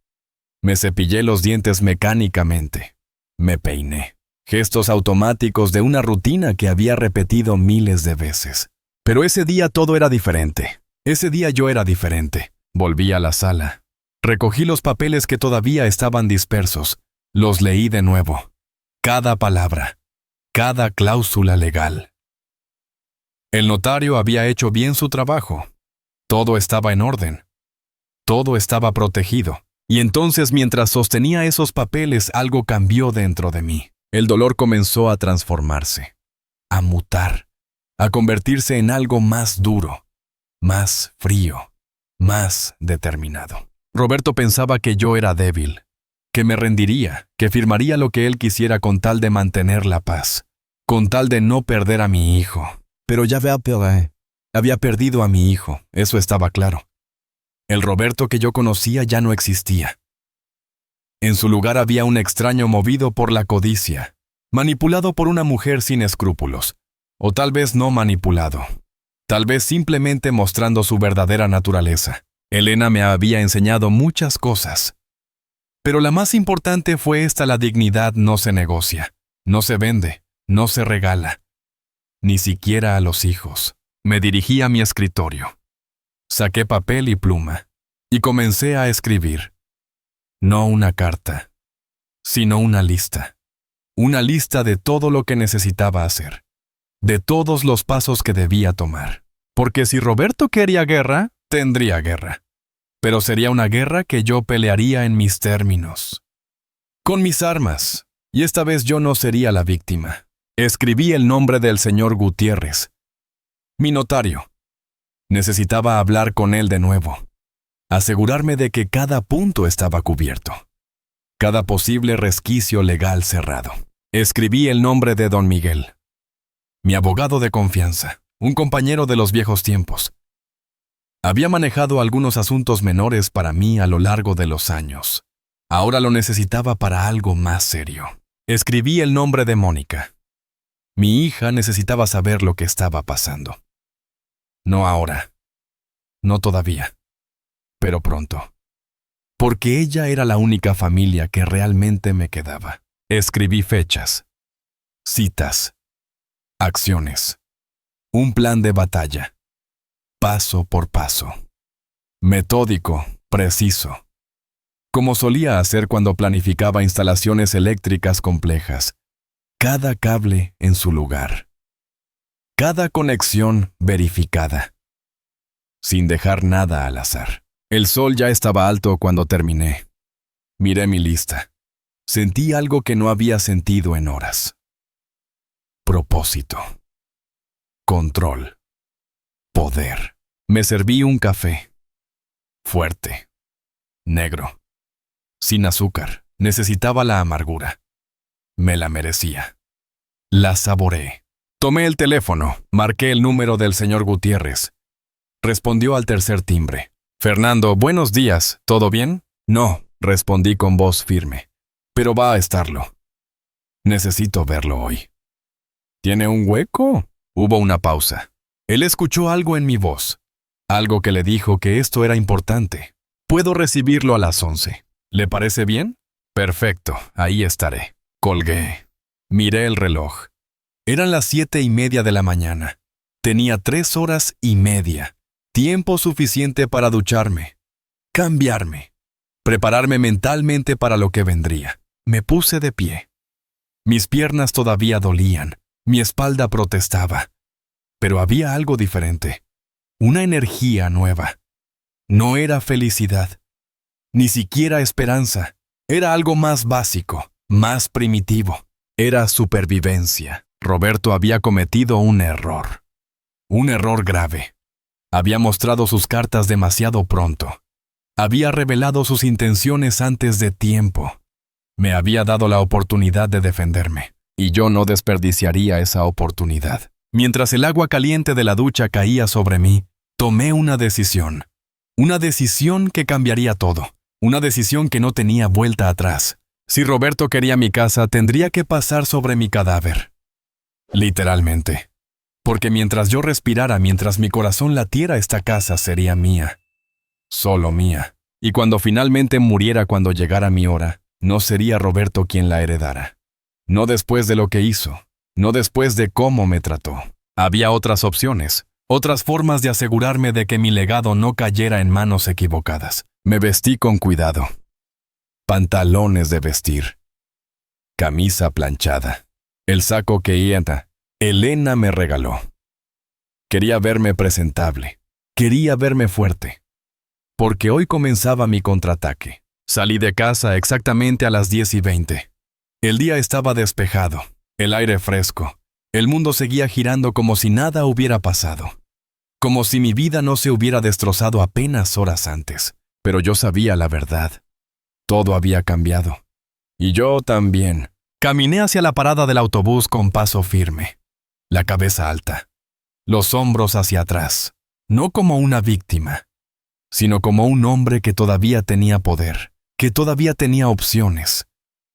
Me cepillé los dientes mecánicamente. Me peiné. Gestos automáticos de una rutina que había repetido miles de veces. Pero ese día todo era diferente. Ese día yo era diferente. Volví a la sala. Recogí los papeles que todavía estaban dispersos. Los leí de nuevo. Cada palabra. Cada cláusula legal. El notario había hecho bien su trabajo. Todo estaba en orden. Todo estaba protegido. Y entonces, mientras sostenía esos papeles, algo cambió dentro de mí. El dolor comenzó a transformarse, a mutar, a convertirse en algo más duro, más frío, más determinado. Roberto pensaba que yo era débil, que me rendiría, que firmaría lo que él quisiera con tal de mantener la paz, con tal de no perder a mi hijo. Pero ya había perdido a mi hijo, eso estaba claro. El Roberto que yo conocía ya no existía. En su lugar había un extraño movido por la codicia, manipulado por una mujer sin escrúpulos, o tal vez no manipulado, tal vez simplemente mostrando su verdadera naturaleza. Elena me había enseñado muchas cosas. Pero la más importante fue esta: la dignidad no se negocia, no se vende, no se regala. Ni siquiera a los hijos. Me dirigí a mi escritorio. Saqué papel y pluma y comencé a escribir. No una carta, sino una lista. Una lista de todo lo que necesitaba hacer, de todos los pasos que debía tomar. Porque si Roberto quería guerra, tendría guerra. Pero sería una guerra que yo pelearía en mis términos, con mis armas, y esta vez yo no sería la víctima. Escribí el nombre del señor Gutiérrez, mi notario. Necesitaba hablar con él de nuevo, asegurarme de que cada punto estaba cubierto, cada posible resquicio legal cerrado. Escribí el nombre de don Miguel, mi abogado de confianza, un compañero de los viejos tiempos. Había manejado algunos asuntos menores para mí a lo largo de los años. Ahora lo necesitaba para algo más serio. Escribí el nombre de Mónica. Mi hija necesitaba saber lo que estaba pasando. No ahora, no todavía, pero pronto. Porque ella era la única familia que realmente me quedaba. Escribí fechas, citas, acciones, un plan de batalla, paso por paso, metódico, preciso, como solía hacer cuando planificaba instalaciones eléctricas complejas. Cada cable en su lugar. Cada conexión verificada. Sin dejar nada al azar. El sol ya estaba alto cuando terminé. Miré mi lista. Sentí algo que no había sentido en horas. Propósito. Control. Poder. Me serví un café. Fuerte. Negro. Sin azúcar. Necesitaba la amargura. Me la merecía. La saboreé. Tomé el teléfono, marqué el número del señor Gutiérrez. Respondió al tercer timbre. Fernando, buenos días, ¿todo bien? No, respondí con voz firme. Pero va a estarlo. Necesito verlo hoy. ¿Tiene un hueco? Hubo una pausa. Él escuchó algo en mi voz. Algo que le dijo que esto era importante. Puedo recibirlo a las 11. ¿Le parece bien? Perfecto, ahí estaré. Colgué. Miré el reloj. Eran las 7:30 de la mañana. Tenía 3 horas y media. Tiempo suficiente para ducharme, cambiarme, prepararme mentalmente para lo que vendría. Me puse de pie. Mis piernas todavía dolían. Mi espalda protestaba. Pero había algo diferente. Una energía nueva. No era felicidad. Ni siquiera esperanza. Era algo más básico. Más primitivo. Era supervivencia. Roberto había cometido un error. Un error grave. Había mostrado sus cartas demasiado pronto. Había revelado sus intenciones antes de tiempo. Me había dado la oportunidad de defenderme, y yo no desperdiciaría esa oportunidad. Mientras el agua caliente de la ducha caía sobre mí, tomé una decisión. Una decisión que cambiaría todo. Una decisión que no tenía vuelta atrás. Si Roberto quería mi casa, tendría que pasar sobre mi cadáver. Literalmente. Porque mientras yo respirara, mientras mi corazón latiera, esta casa sería mía. Solo mía. Y cuando finalmente muriera, cuando llegara mi hora, no sería Roberto quien la heredara. No después de lo que hizo. No después de cómo me trató. Había otras opciones. Otras formas de asegurarme de que mi legado no cayera en manos equivocadas. Me vestí con cuidado. Pantalones de vestir. Camisa planchada. El saco que Elena me regaló. Quería verme presentable. Quería verme fuerte. Porque hoy comenzaba mi contraataque. Salí de casa exactamente a las 10:20. El día estaba despejado, el aire fresco. El mundo seguía girando como si nada hubiera pasado. Como si mi vida no se hubiera destrozado apenas horas antes. Pero yo sabía la verdad. Todo había cambiado. Y yo también. Caminé hacia la parada del autobús con paso firme. La cabeza alta. Los hombros hacia atrás. No como una víctima, sino como un hombre que todavía tenía poder, que todavía tenía opciones,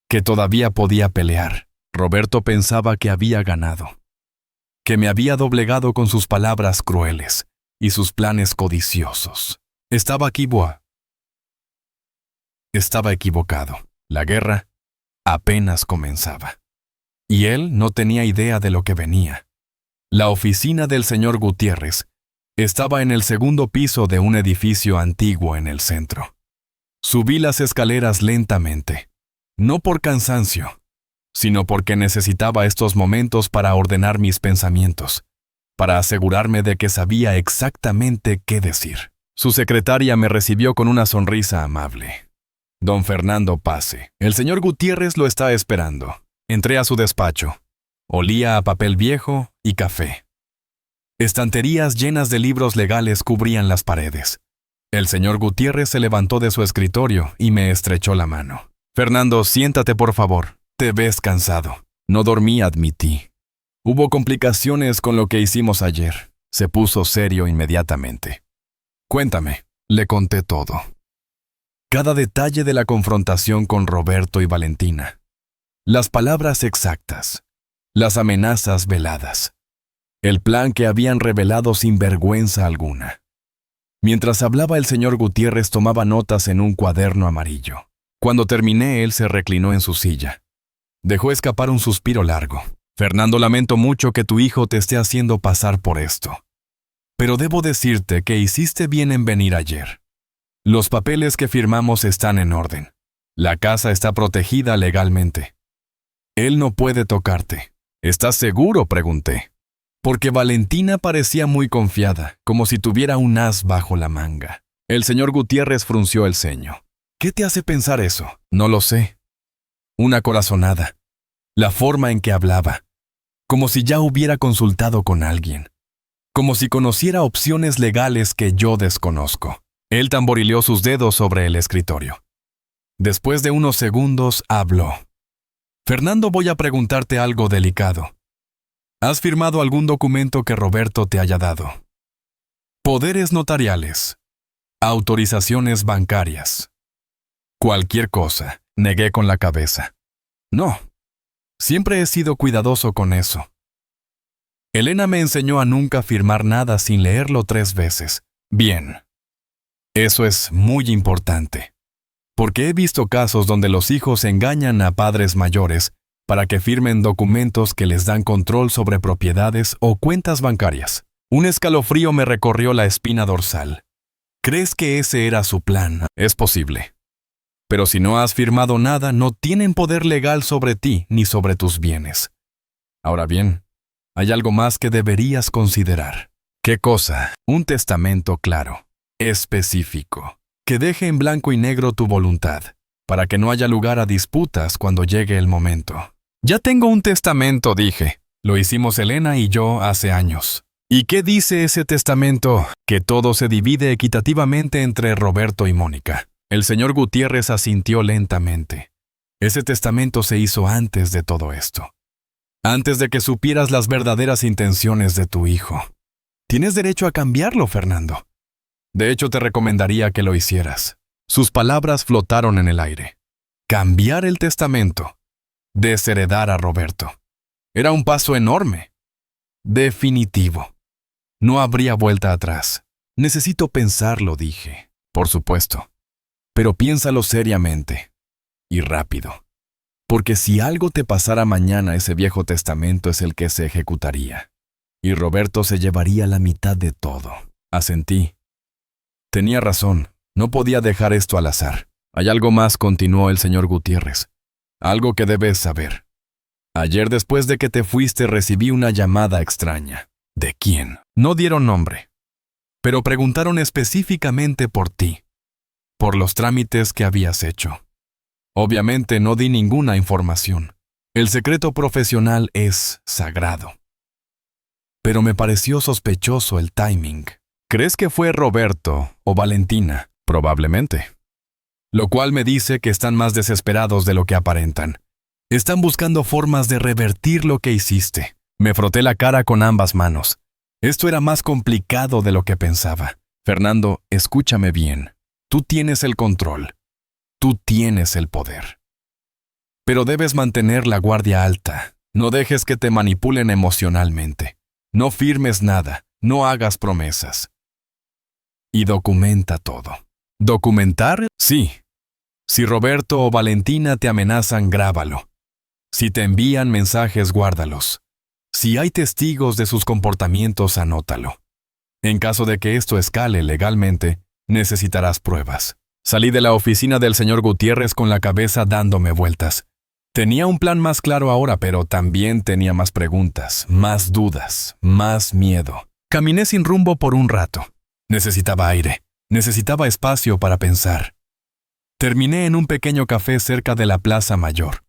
que todavía podía pelear. Roberto pensaba que había ganado, que me había doblegado con sus palabras crueles y sus planes codiciosos. Estaba equivocado. La guerra apenas comenzaba. Y él no tenía idea de lo que venía. La oficina del señor Gutiérrez estaba en el segundo piso de un edificio antiguo en el centro. Subí las escaleras lentamente, no por cansancio, sino porque necesitaba estos momentos para ordenar mis pensamientos, para asegurarme de que sabía exactamente qué decir. Su secretaria me recibió con una sonrisa amable. Don Fernando, pase. El señor Gutiérrez lo está esperando. Entré a su despacho. Olía a papel viejo y café. Estanterías llenas de libros legales cubrían las paredes. El señor Gutiérrez se levantó de su escritorio y me estrechó la mano. Fernando, siéntate por favor. Te ves cansado. No dormí, admití. Hubo complicaciones con lo que hicimos ayer. Se puso serio inmediatamente. Cuéntame, le conté todo. Cada detalle de la confrontación con Roberto y Valentina. Las palabras exactas. Las amenazas veladas. El plan que habían revelado sin vergüenza alguna. Mientras hablaba, el señor Gutiérrez tomaba notas en un cuaderno amarillo. Cuando terminé, él se reclinó en su silla. Dejó escapar un suspiro largo. Fernando, lamento mucho que tu hijo te esté haciendo pasar por esto. Pero debo decirte que hiciste bien en venir ayer. Los papeles que firmamos están en orden. La casa está protegida legalmente. Él no puede tocarte. ¿Estás seguro?, pregunté. Porque Valentina parecía muy confiada, como si tuviera un as bajo la manga. El señor Gutiérrez frunció el ceño. ¿Qué te hace pensar eso? No lo sé. Una corazonada. La forma en que hablaba. Como si ya hubiera consultado con alguien. Como si conociera opciones legales que yo desconozco. Él tamborileó sus dedos sobre el escritorio. Después de unos segundos, habló. Fernando, voy a preguntarte algo delicado. ¿Has firmado algún documento que Roberto te haya dado? Poderes notariales. Autorizaciones bancarias. Cualquier cosa, negué con la cabeza. No. Siempre he sido cuidadoso con eso. Elena me enseñó a nunca firmar nada sin leerlo 3 veces. Bien. Eso es muy importante. Porque he visto casos donde los hijos engañan a padres mayores para que firmen documentos que les dan control sobre propiedades o cuentas bancarias. Un escalofrío me recorrió la espina dorsal. ¿Crees que ese era su plan? Es posible. Pero si no has firmado nada, no tienen poder legal sobre ti ni sobre tus bienes. Ahora bien, hay algo más que deberías considerar. ¿Qué cosa? Un testamento claro, específico, que deje en blanco y negro tu voluntad, para que no haya lugar a disputas cuando llegue el momento. Ya tengo un testamento, dije. Lo hicimos Elena y yo hace años. ¿Y qué dice ese testamento? Que todo se divide equitativamente entre Roberto y Mónica. El señor Gutiérrez asintió lentamente. Ese testamento se hizo antes de todo esto. Antes de que supieras las verdaderas intenciones de tu hijo. Tienes derecho a cambiarlo, Fernando. De hecho, te recomendaría que lo hicieras. Sus palabras flotaron en el aire. Cambiar el testamento. Desheredar a Roberto. Era un paso enorme. Definitivo. No habría vuelta atrás. Necesito pensarlo, dije. Por supuesto. Pero piénsalo seriamente. Y rápido. Porque si algo te pasara mañana, ese viejo testamento es el que se ejecutaría. Y Roberto se llevaría la mitad de todo. Asentí. Tenía razón. No podía dejar esto al azar. Hay algo más, continuó el señor Gutiérrez. Algo que debes saber. Ayer después de que te fuiste recibí una llamada extraña. ¿De quién? No dieron nombre. Pero preguntaron específicamente por ti. Por los trámites que habías hecho. Obviamente no di ninguna información. El secreto profesional es sagrado. Pero me pareció sospechoso el timing. ¿Crees que fue Roberto o Valentina? Probablemente. Lo cual me dice que están más desesperados de lo que aparentan. Están buscando formas de revertir lo que hiciste. Me froté la cara con ambas manos. Esto era más complicado de lo que pensaba. Fernando, escúchame bien. Tú tienes el control. Tú tienes el poder. Pero debes mantener la guardia alta. No dejes que te manipulen emocionalmente. No firmes nada. No hagas promesas. Y documenta todo. ¿Documentar? Sí. Si Roberto o Valentina te amenazan, grábalo. Si te envían mensajes, guárdalos. Si hay testigos de sus comportamientos, anótalo. En caso de que esto escale legalmente, necesitarás pruebas. Salí de la oficina del señor Gutiérrez con la cabeza dándome vueltas. Tenía un plan más claro ahora, pero también tenía más preguntas, más dudas, más miedo. Caminé sin rumbo por un rato. Necesitaba aire. Necesitaba espacio para pensar. Terminé en un pequeño café cerca de la Plaza Mayor.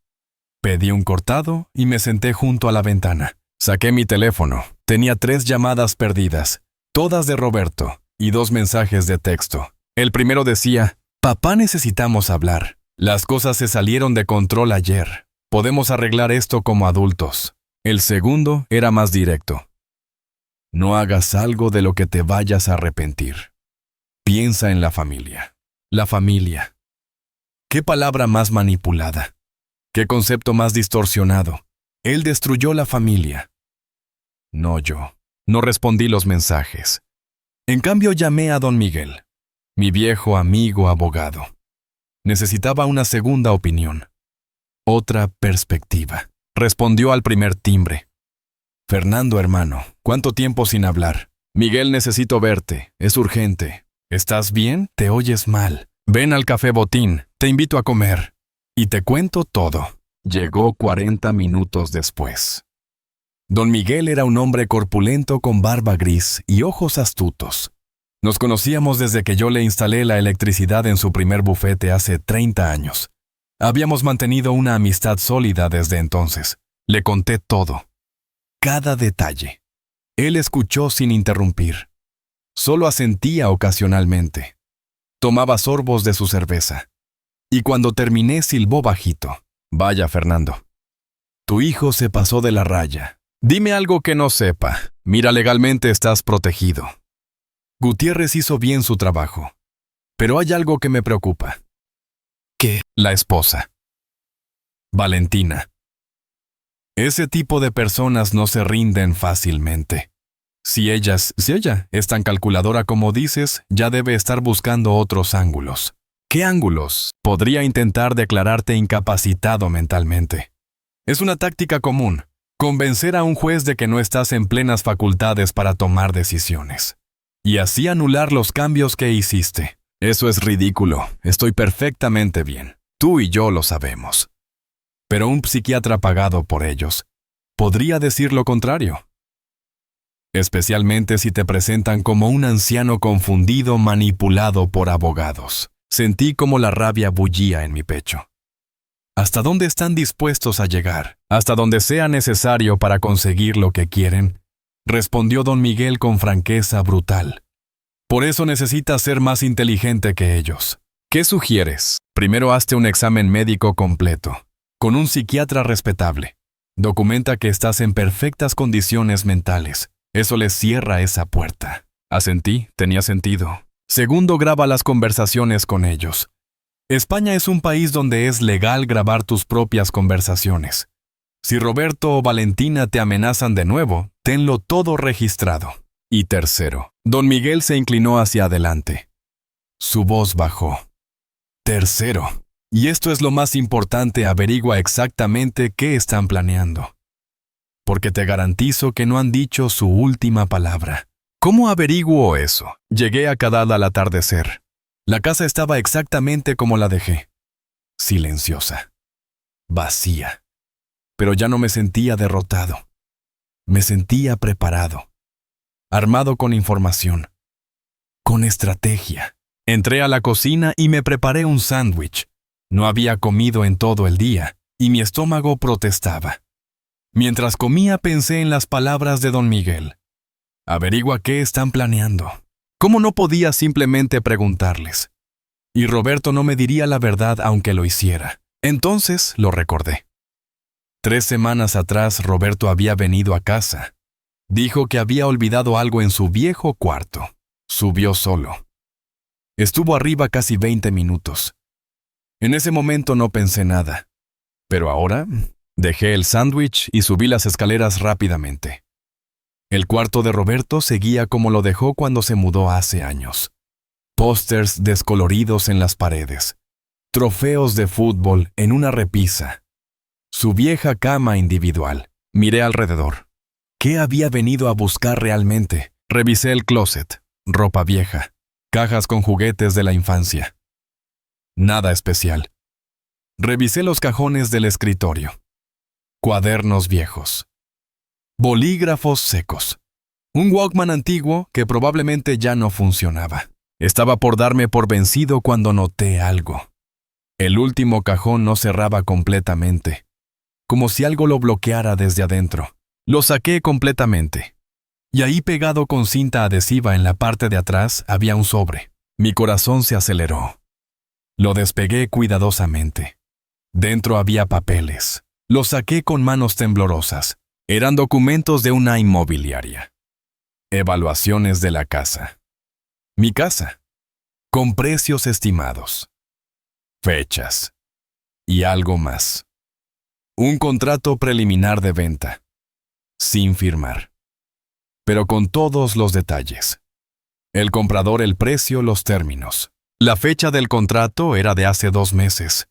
Pedí un cortado y me senté junto a la ventana. Saqué mi teléfono. Tenía 3 llamadas perdidas, todas de Roberto, y 2 mensajes de texto. El primero decía, «Papá, necesitamos hablar. Las cosas se salieron de control ayer. Podemos arreglar esto como adultos». El segundo era más directo. «No hagas algo de lo que te vayas a arrepentir. Piensa en la familia». La familia. ¿Qué palabra más manipulada? ¿Qué concepto más distorsionado? Él destruyó la familia. No yo. No respondí los mensajes. En cambio llamé a don Miguel, mi viejo amigo abogado. Necesitaba una segunda opinión. Otra perspectiva. Respondió al primer timbre. «Fernando, hermano, ¿cuánto tiempo sin hablar? Miguel, necesito verte. Es urgente. ¿Estás bien? Te oyes mal. Ven al Café Botín. Te invito a comer. Y te cuento todo». Llegó 40 minutos después. Don Miguel era un hombre corpulento con barba gris y ojos astutos. Nos conocíamos desde que yo le instalé la electricidad en su primer bufete hace 30 años. Habíamos mantenido una amistad sólida desde entonces. Le conté todo. Cada detalle. Él escuchó sin interrumpir. Solo asentía ocasionalmente. Tomaba sorbos de su cerveza. Y cuando terminé silbó bajito. «Vaya, Fernando. Tu hijo se pasó de la raya. Dime algo que no sepa. Mira, legalmente estás protegido». Gutiérrez hizo bien su trabajo. Pero hay algo que me preocupa. ¿Qué? La esposa. Valentina. Ese tipo de personas no se rinden fácilmente. Si ella es tan calculadora como dices, ya debe estar buscando otros ángulos. ¿Qué ángulos? Podría intentar declararte incapacitado mentalmente. Es una táctica común, convencer a un juez de que no estás en plenas facultades para tomar decisiones. Y así anular los cambios que hiciste. Eso es ridículo. Estoy perfectamente bien. Tú y yo lo sabemos. Pero un psiquiatra pagado por ellos podría decir lo contrario. Especialmente si te presentan como un anciano confundido manipulado por abogados. Sentí como la rabia bullía en mi pecho. ¿Hasta dónde están dispuestos a llegar? ¿Hasta donde sea necesario para conseguir lo que quieren? Respondió don Miguel con franqueza brutal. Por eso necesitas ser más inteligente que ellos. ¿Qué sugieres? Primero hazte un examen médico completo, con un psiquiatra respetable. Documenta que estás en perfectas condiciones mentales. Eso les cierra esa puerta. Asentí, tenía sentido. Segundo, graba las conversaciones con ellos. España es un país donde es legal grabar tus propias conversaciones. Si Roberto o Valentina te amenazan de nuevo, tenlo todo registrado. Y tercero, don Miguel se inclinó hacia adelante. Su voz bajó. Tercero, y esto es lo más importante, averigua exactamente qué están planeando. Porque te garantizo que no han dicho su última palabra. ¿Cómo averiguo eso? Llegué a Cadal al atardecer. La casa estaba exactamente como la dejé. Silenciosa. Vacía. Pero ya no me sentía derrotado. Me sentía preparado. Armado con información. Con estrategia. Entré a la cocina y me preparé un sándwich. No había comido en todo el día, y mi estómago protestaba. Mientras comía pensé en las palabras de don Miguel. Averigua qué están planeando. ¿Cómo no podía simplemente preguntarles? Y Roberto no me diría la verdad aunque lo hiciera. Entonces lo recordé. 3 semanas atrás Roberto había venido a casa. Dijo que había olvidado algo en su viejo cuarto. Subió solo. Estuvo arriba casi 20 minutos. En ese momento no pensé nada. Pero ahora dejé el sándwich y subí las escaleras rápidamente. El cuarto de Roberto seguía como lo dejó cuando se mudó hace años. Pósters descoloridos en las paredes. Trofeos de fútbol en una repisa. Su vieja cama individual. Miré alrededor. ¿Qué había venido a buscar realmente? Revisé el closet. Ropa vieja. Cajas con juguetes de la infancia. Nada especial. Revisé los cajones del escritorio. Cuadernos viejos. Bolígrafos secos. Un Walkman antiguo que probablemente ya no funcionaba. Estaba por darme por vencido cuando noté algo. El último cajón no cerraba completamente, como si algo lo bloqueara desde adentro. Lo saqué completamente. Y ahí pegado con cinta adhesiva en la parte de atrás había un sobre. Mi corazón se aceleró. Lo despegué cuidadosamente. Dentro había papeles. Los saqué con manos temblorosas. Eran documentos de una inmobiliaria. Evaluaciones de la casa. Mi casa. Con precios estimados. Fechas. Y algo más. Un contrato preliminar de venta. Sin firmar. Pero con todos los detalles. El comprador, el precio, los términos. La fecha del contrato era de hace 2 meses.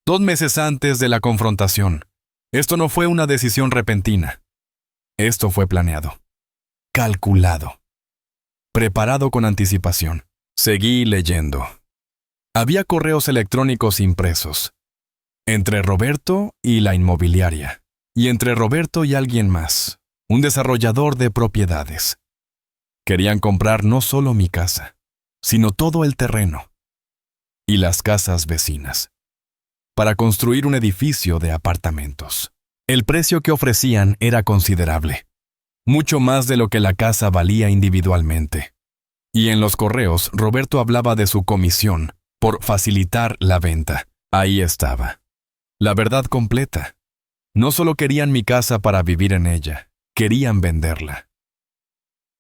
2 meses antes de la confrontación. Esto no fue una decisión repentina. Esto fue planeado. Calculado. Preparado con anticipación. Seguí leyendo. Había correos electrónicos impresos. Entre Roberto y la inmobiliaria. Y entre Roberto y alguien más. Un desarrollador de propiedades. Querían comprar no solo mi casa, sino todo el terreno. Y las casas vecinas. Para construir un edificio de apartamentos. El precio que ofrecían era considerable. Mucho más de lo que la casa valía individualmente. Y en los correos, Roberto hablaba de su comisión por facilitar la venta. Ahí estaba. La verdad completa. No solo querían mi casa para vivir en ella, querían venderla.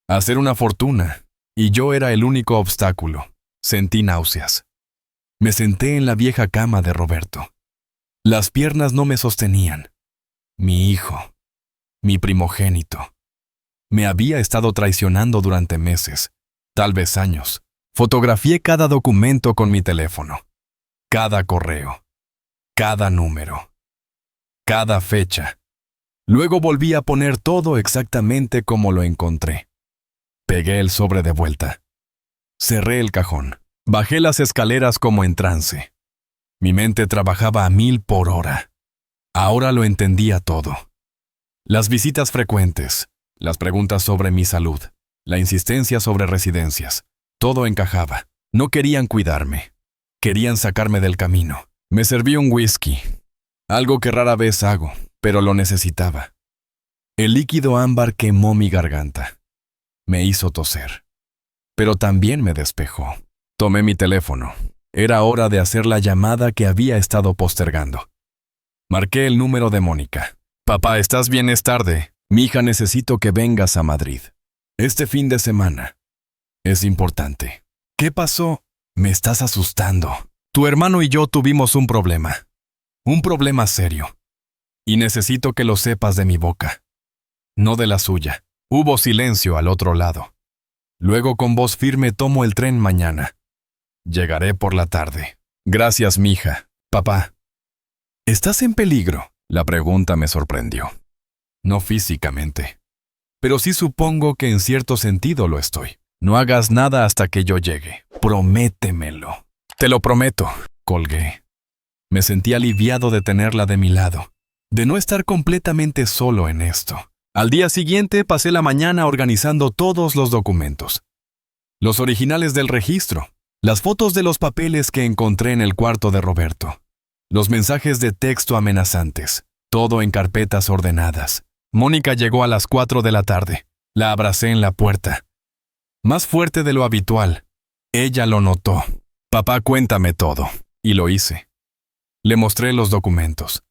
Hacer una fortuna, y yo era el único obstáculo. Sentí náuseas. Me senté en la vieja cama de Roberto. Las piernas no me sostenían. Mi hijo, mi primogénito, me había estado traicionando durante meses, tal vez años. Fotografié cada documento con mi teléfono, cada correo, cada número, cada fecha. Luego volví a poner todo exactamente como lo encontré. Pegué el sobre de vuelta. Cerré el cajón. Bajé las escaleras como en trance. Mi mente trabajaba a 1000 por hora. Ahora lo entendía todo. Las visitas frecuentes, las preguntas sobre mi salud, la insistencia sobre residencias, todo encajaba. No querían cuidarme. Querían sacarme del camino. Me serví un whisky. Algo que rara vez hago, pero lo necesitaba. El líquido ámbar quemó mi garganta. Me hizo toser. Pero también me despejó. Tomé mi teléfono. Era hora de hacer la llamada que había estado postergando. Marqué el número de Mónica. Papá, ¿estás bien? Es tarde. Mija, necesito que vengas a Madrid. Este fin de semana. Es importante. ¿Qué pasó? Me estás asustando. Tu hermano y yo tuvimos un problema. Un problema serio. Y necesito que lo sepas de mi boca. No de la suya. Hubo silencio al otro lado. Luego con voz firme tomo el tren mañana. Llegaré por la tarde. Gracias, mija. Papá. ¿Estás en peligro? La pregunta me sorprendió. No físicamente. Pero sí supongo que en cierto sentido lo estoy. No hagas nada hasta que yo llegue. Prométemelo. Te lo prometo. Colgué. Me sentí aliviado de tenerla de mi lado, de no estar completamente solo en esto. Al día siguiente pasé la mañana organizando todos los documentos. Los originales del registro, las fotos de los papeles que encontré en el cuarto de Roberto, los mensajes de texto amenazantes, todo en carpetas ordenadas. Mónica llegó a las 4 de la tarde. La abracé en la puerta. Más fuerte de lo habitual. Ella lo notó. Papá, cuéntame todo. Y lo hice. Le mostré los documentos.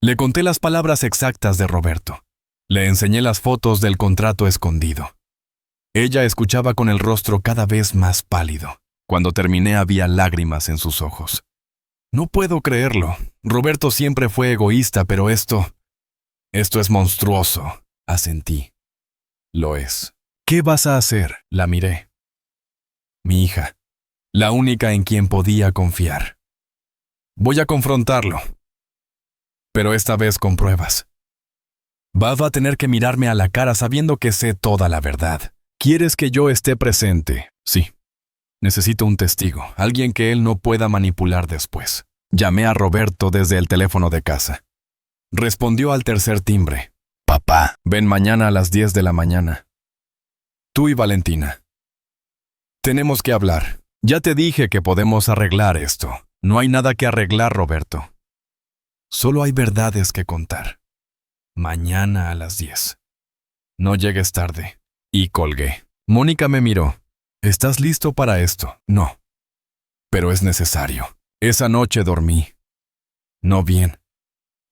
Le conté las palabras exactas de Roberto. Le enseñé las fotos del contrato escondido. Ella escuchaba con el rostro cada vez más pálido. Cuando terminé había lágrimas en sus ojos. No puedo creerlo. Roberto siempre fue egoísta, pero esto es monstruoso, asentí. Lo es. ¿Qué vas a hacer? La miré. Mi hija, la única en quien podía confiar. Voy a confrontarlo. Pero esta vez con pruebas. Va a tener que mirarme a la cara sabiendo que sé toda la verdad. ¿Quieres que yo esté presente? Sí. Necesito un testigo, alguien que él no pueda manipular después. Llamé a Roberto desde el teléfono de casa. Respondió al tercer timbre. Papá, ven mañana a las 10 de la mañana. Tú y Valentina. Tenemos que hablar. Ya te dije que podemos arreglar esto. No hay nada que arreglar, Roberto. Solo hay verdades que contar. Mañana a las 10. No llegues tarde. Y colgué. Mónica me miró. ¿Estás listo para esto? No. Pero es necesario. Esa noche dormí. No bien.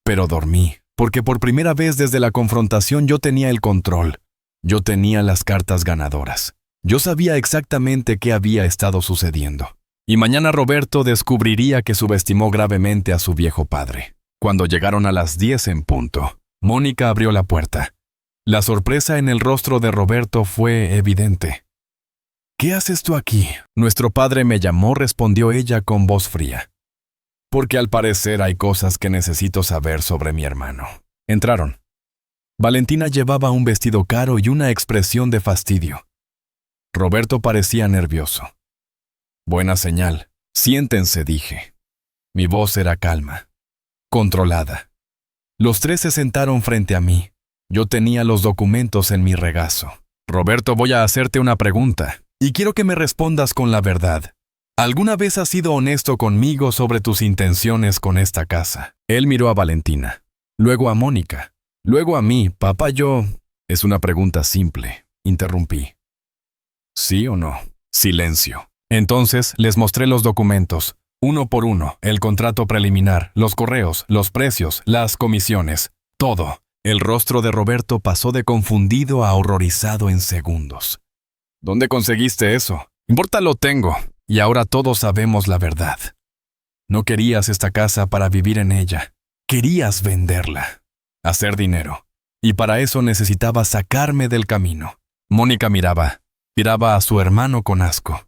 Pero dormí, porque por primera vez desde la confrontación yo tenía el control. Yo tenía las cartas ganadoras. Yo sabía exactamente qué había estado sucediendo. Y mañana Roberto descubriría que subestimó gravemente a su viejo padre. Cuando llegaron a las 10 en punto, Mónica abrió la puerta. La sorpresa en el rostro de Roberto fue evidente. ¿Qué haces tú aquí? Nuestro padre me llamó, respondió ella con voz fría. Porque al parecer hay cosas que necesito saber sobre mi hermano. Entraron. Valentina llevaba un vestido caro y una expresión de fastidio. Roberto parecía nervioso. Buena señal. Siéntense, dije. Mi voz era calma, controlada. Los tres se sentaron frente a mí. Yo tenía los documentos en mi regazo. Roberto, voy a hacerte una pregunta, y quiero que me respondas con la verdad. ¿Alguna vez has sido honesto conmigo sobre tus intenciones con esta casa? Él miró a Valentina, luego a Mónica, luego a mí. Papá, yo... Es una pregunta simple, interrumpí. ¿Sí o no? Silencio. Entonces les mostré los documentos, uno por uno, el contrato preliminar, los correos, los precios, las comisiones, todo. El rostro de Roberto pasó de confundido a horrorizado en segundos. ¿Dónde conseguiste eso? Importa, lo tengo, y ahora todos sabemos la verdad. No querías esta casa para vivir en ella. Querías venderla, hacer dinero, y para eso necesitabas sacarme del camino. Mónica miraba a su hermano con asco.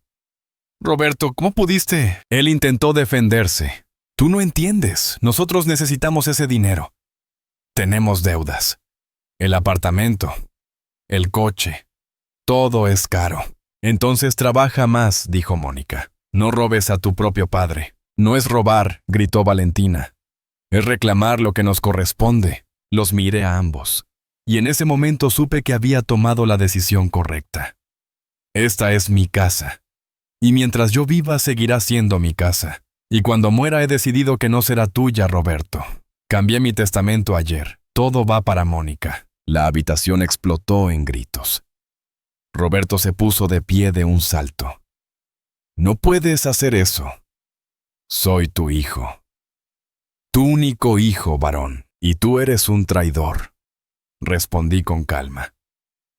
Roberto, ¿cómo pudiste? Él intentó defenderse. Tú no entiendes, nosotros necesitamos ese dinero. Tenemos deudas. El apartamento, el coche, todo es caro. Entonces trabaja más, dijo Mónica. No robes a tu propio padre. No es robar, gritó Valentina. Es reclamar lo que nos corresponde. Los miré a ambos. Y en ese momento supe que había tomado la decisión correcta. Esta es mi casa. Y mientras yo viva seguirá siendo mi casa. Y cuando muera he decidido que no será tuya, Roberto. Cambié mi testamento ayer. Todo va para Mónica. La habitación explotó en gritos. Roberto se puso de pie de un salto. No puedes hacer eso. Soy tu hijo. Tu único hijo, varón, y tú eres un traidor. Respondí con calma.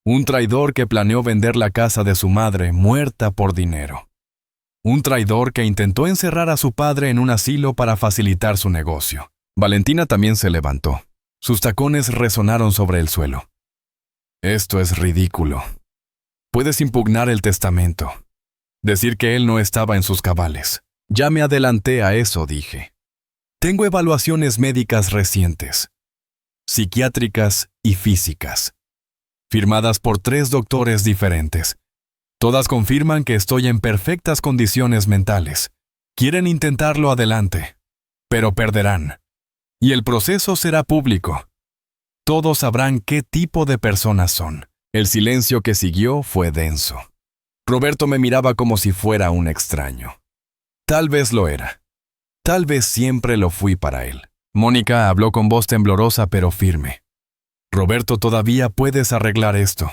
Un traidor que planeó vender la casa de su madre muerta por dinero. Un traidor que intentó encerrar a su padre en un asilo para facilitar su negocio. Valentina también se levantó. Sus tacones resonaron sobre el suelo. Esto es ridículo. Puedes impugnar el testamento. Decir que él no estaba en sus cabales. Ya me adelanté a eso, dije. Tengo evaluaciones médicas recientes, psiquiátricas y físicas, firmadas por 3 doctores diferentes. Todas confirman que estoy en perfectas condiciones mentales. Quieren intentarlo adelante, pero perderán. Y el proceso será público. Todos sabrán qué tipo de personas son. El silencio que siguió fue denso. Roberto me miraba como si fuera un extraño. Tal vez lo era. Tal vez siempre lo fui para él. Mónica habló con voz temblorosa pero firme. Roberto, todavía puedes arreglar esto.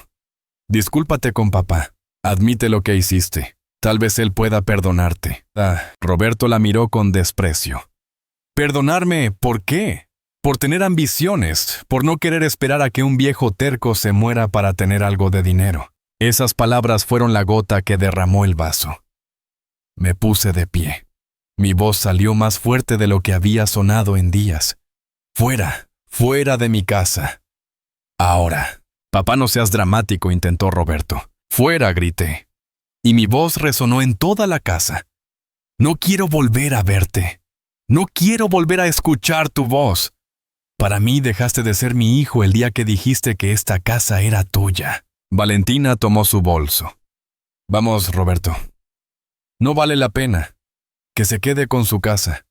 Discúlpate con papá. Admite lo que hiciste. Tal vez él pueda perdonarte. Roberto la miró con desprecio. ¿Perdonarme? ¿Por qué? Por tener ambiciones, por no querer esperar a que un viejo terco se muera para tener algo de dinero. Esas palabras fueron la gota que derramó el vaso. Me puse de pie. Mi voz salió más fuerte de lo que había sonado en días. Fuera, fuera de mi casa. Ahora. Papá, no seas dramático, intentó Roberto. Fuera, grité. Y mi voz resonó en toda la casa. No quiero volver a verte. No quiero volver a escuchar tu voz. Para mí dejaste de ser mi hijo el día que dijiste que esta casa era tuya. Valentina tomó su bolso. Vamos, Roberto. No vale la pena. Que se quede con su casa.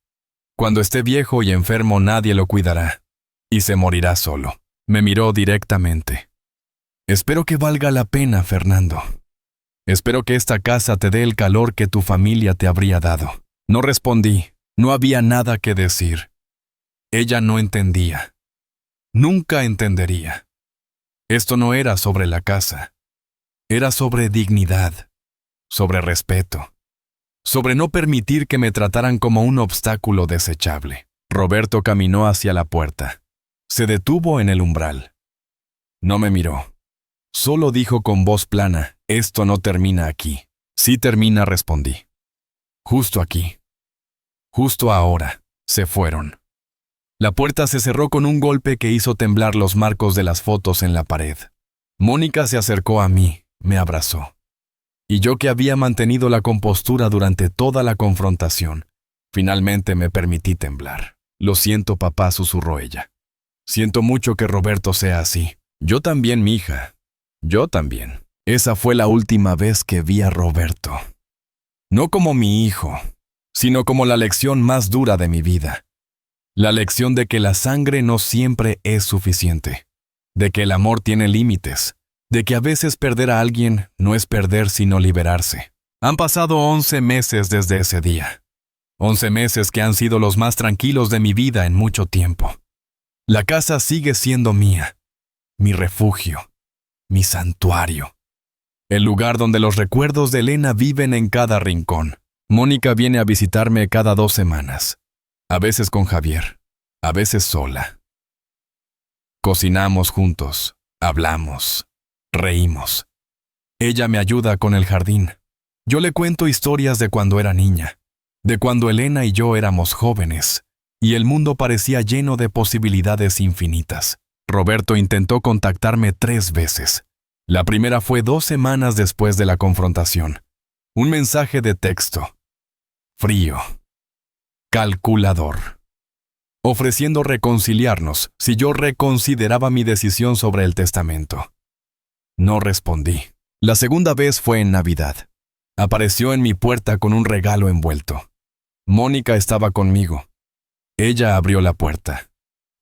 Cuando esté viejo y enfermo nadie lo cuidará. Y se morirá solo. Me miró directamente. Espero que valga la pena, Fernando. Espero que esta casa te dé el calor que tu familia te habría dado. No respondí. No había nada que decir. Ella no entendía. Nunca entendería. Esto no era sobre la casa. Era sobre dignidad. Sobre respeto. Sobre no permitir que me trataran como un obstáculo desechable. Roberto caminó hacia la puerta. Se detuvo en el umbral. No me miró. Solo dijo con voz plana, esto no termina aquí. Sí termina, respondí. Justo aquí. Justo ahora. Se fueron. La puerta se cerró con un golpe que hizo temblar los marcos de las fotos en la pared. Mónica se acercó a mí, me abrazó. Y yo, que había mantenido la compostura durante toda la confrontación, finalmente me permití temblar. Lo siento, papá, susurró ella. Siento mucho que Roberto sea así. Yo también, mi hija. Yo también. Esa fue la última vez que vi a Roberto. No como mi hijo, sino como la lección más dura de mi vida. La lección de que la sangre no siempre es suficiente. De que el amor tiene límites. De que a veces perder a alguien no es perder sino liberarse. Han pasado 11 meses desde ese día. 11 meses que han sido los más tranquilos de mi vida en mucho tiempo. La casa sigue siendo mía. Mi refugio. Mi santuario. El lugar donde los recuerdos de Elena viven en cada rincón. Mónica viene a visitarme cada 2 semanas. A veces con Javier, a veces sola. Cocinamos juntos, hablamos, reímos. Ella me ayuda con el jardín. Yo le cuento historias de cuando era niña, de cuando Elena y yo éramos jóvenes, y el mundo parecía lleno de posibilidades infinitas. Roberto intentó contactarme 3 veces. La primera fue 2 semanas después de la confrontación. Un mensaje de texto. Frío. Calculador. Ofreciendo reconciliarnos si yo reconsideraba mi decisión sobre el testamento. No respondí. La segunda vez fue en Navidad. Apareció en mi puerta con un regalo envuelto. Mónica estaba conmigo. Ella abrió la puerta.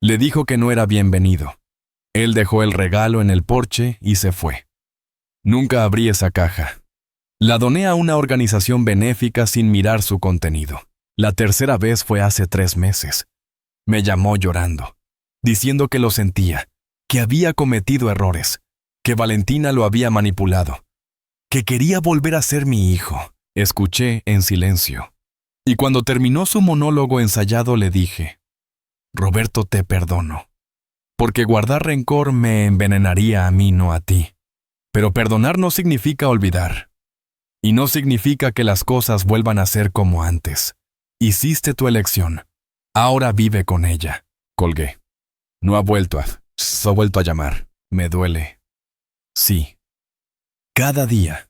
Le dijo que no era bienvenido. Él dejó el regalo en el porche y se fue. Nunca abrí esa caja. La doné a una organización benéfica sin mirar su contenido. La tercera vez fue hace 3 meses. Me llamó llorando, diciendo que lo sentía, que había cometido errores, que Valentina lo había manipulado, que quería volver a ser mi hijo. Escuché en silencio. Y cuando terminó su monólogo ensayado le dije, Roberto, te perdono, porque guardar rencor me envenenaría a mí, no a ti. Pero perdonar no significa olvidar. Y no significa que las cosas vuelvan a ser como antes. Hiciste tu elección. Ahora vive con ella. Colgué. No ha vuelto a llamar. Me duele. Sí. Cada día.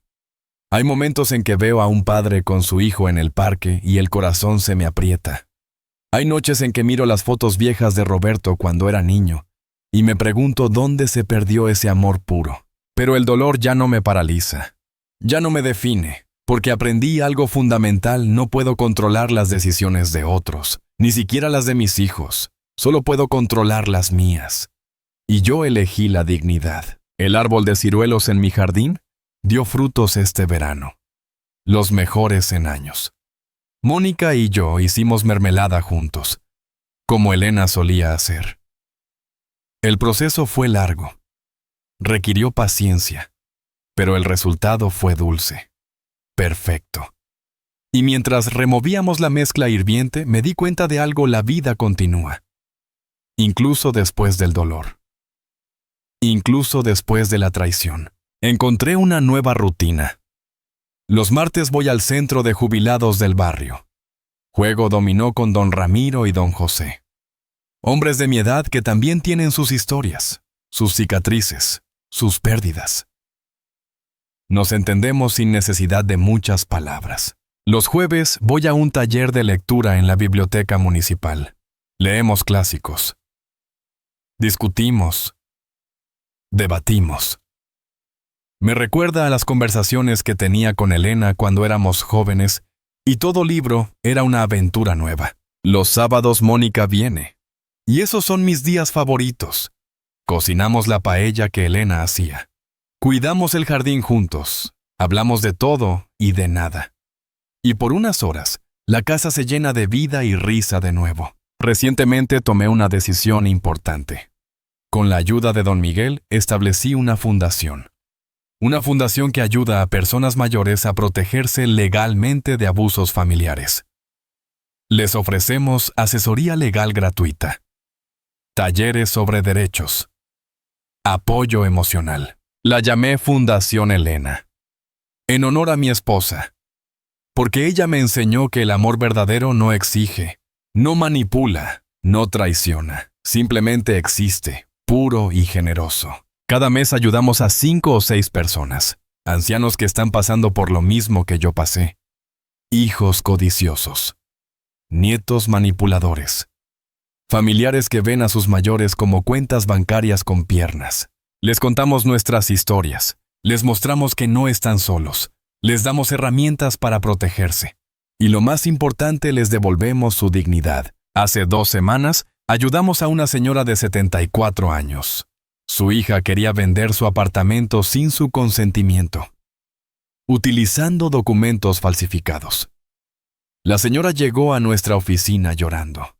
Hay momentos en que veo a un padre con su hijo en el parque y el corazón se me aprieta. Hay noches en que miro las fotos viejas de Roberto cuando era niño y me pregunto dónde se perdió ese amor puro. Pero el dolor ya no me paraliza. Ya no me define, porque aprendí algo fundamental: no puedo controlar las decisiones de otros, ni siquiera las de mis hijos. Solo puedo controlar las mías. Y yo elegí la dignidad. El árbol de ciruelos en mi jardín dio frutos este verano, los mejores en años. Mónica y yo hicimos mermelada juntos, como Elena solía hacer. El proceso fue largo, requirió paciencia, pero el resultado fue dulce, perfecto. Y mientras removíamos la mezcla hirviente, me di cuenta de algo: la vida continúa, incluso después del dolor, incluso después de la traición. Encontré una nueva rutina. Los martes voy al centro de jubilados del barrio. Juego dominó con don Ramiro y don José. Hombres de mi edad que también tienen sus historias, sus cicatrices, sus pérdidas. Nos entendemos sin necesidad de muchas palabras. Los jueves voy a un taller de lectura en la biblioteca municipal. Leemos clásicos. Discutimos. Debatimos. Me recuerda a las conversaciones que tenía con Elena cuando éramos jóvenes, y todo libro era una aventura nueva. Los sábados Mónica viene, y esos son mis días favoritos. Cocinamos la paella que Elena hacía. Cuidamos el jardín juntos, hablamos de todo y de nada. Y por unas horas, la casa se llena de vida y risa de nuevo. Recientemente tomé una decisión importante. Con la ayuda de don Miguel, establecí una fundación. Una fundación que ayuda a personas mayores a protegerse legalmente de abusos familiares. Les ofrecemos asesoría legal gratuita, talleres sobre derechos, apoyo emocional. La llamé Fundación Elena, en honor a mi esposa, porque ella me enseñó que el amor verdadero no exige, no manipula, no traiciona, simplemente existe, puro y generoso. Cada mes ayudamos a 5 o 6 personas, ancianos que están pasando por lo mismo que yo pasé, hijos codiciosos, nietos manipuladores, familiares que ven a sus mayores como cuentas bancarias con piernas. Les contamos nuestras historias, les mostramos que no están solos, les damos herramientas para protegerse. Y lo más importante, les devolvemos su dignidad. Hace 2 semanas, ayudamos a una señora de 74 años. Su hija quería vender su apartamento sin su consentimiento, utilizando documentos falsificados. La señora llegó a nuestra oficina llorando,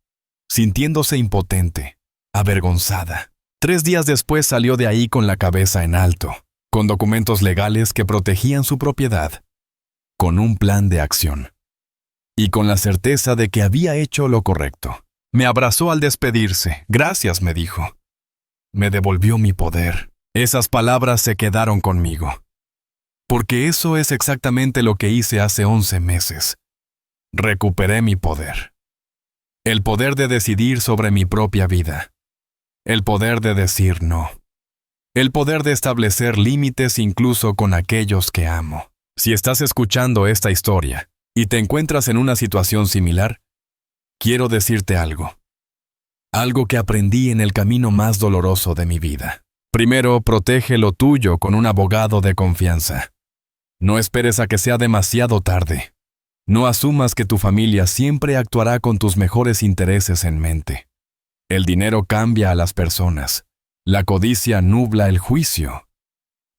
sintiéndose impotente, avergonzada. 3 días después salió de ahí con la cabeza en alto, con documentos legales que protegían su propiedad, con un plan de acción y con la certeza de que había hecho lo correcto. Me abrazó al despedirse. Gracias, me dijo. Me devolvió mi poder. Esas palabras se quedaron conmigo. Porque eso es exactamente lo que hice hace 11 meses. Recuperé mi poder. El poder de decidir sobre mi propia vida. El poder de decir no. El poder de establecer límites incluso con aquellos que amo. Si estás escuchando esta historia y te encuentras en una situación similar, quiero decirte algo. Algo que aprendí en el camino más doloroso de mi vida. Primero, protege lo tuyo con un abogado de confianza. No esperes a que sea demasiado tarde. No asumas que tu familia siempre actuará con tus mejores intereses en mente. El dinero cambia a las personas. La codicia nubla el juicio.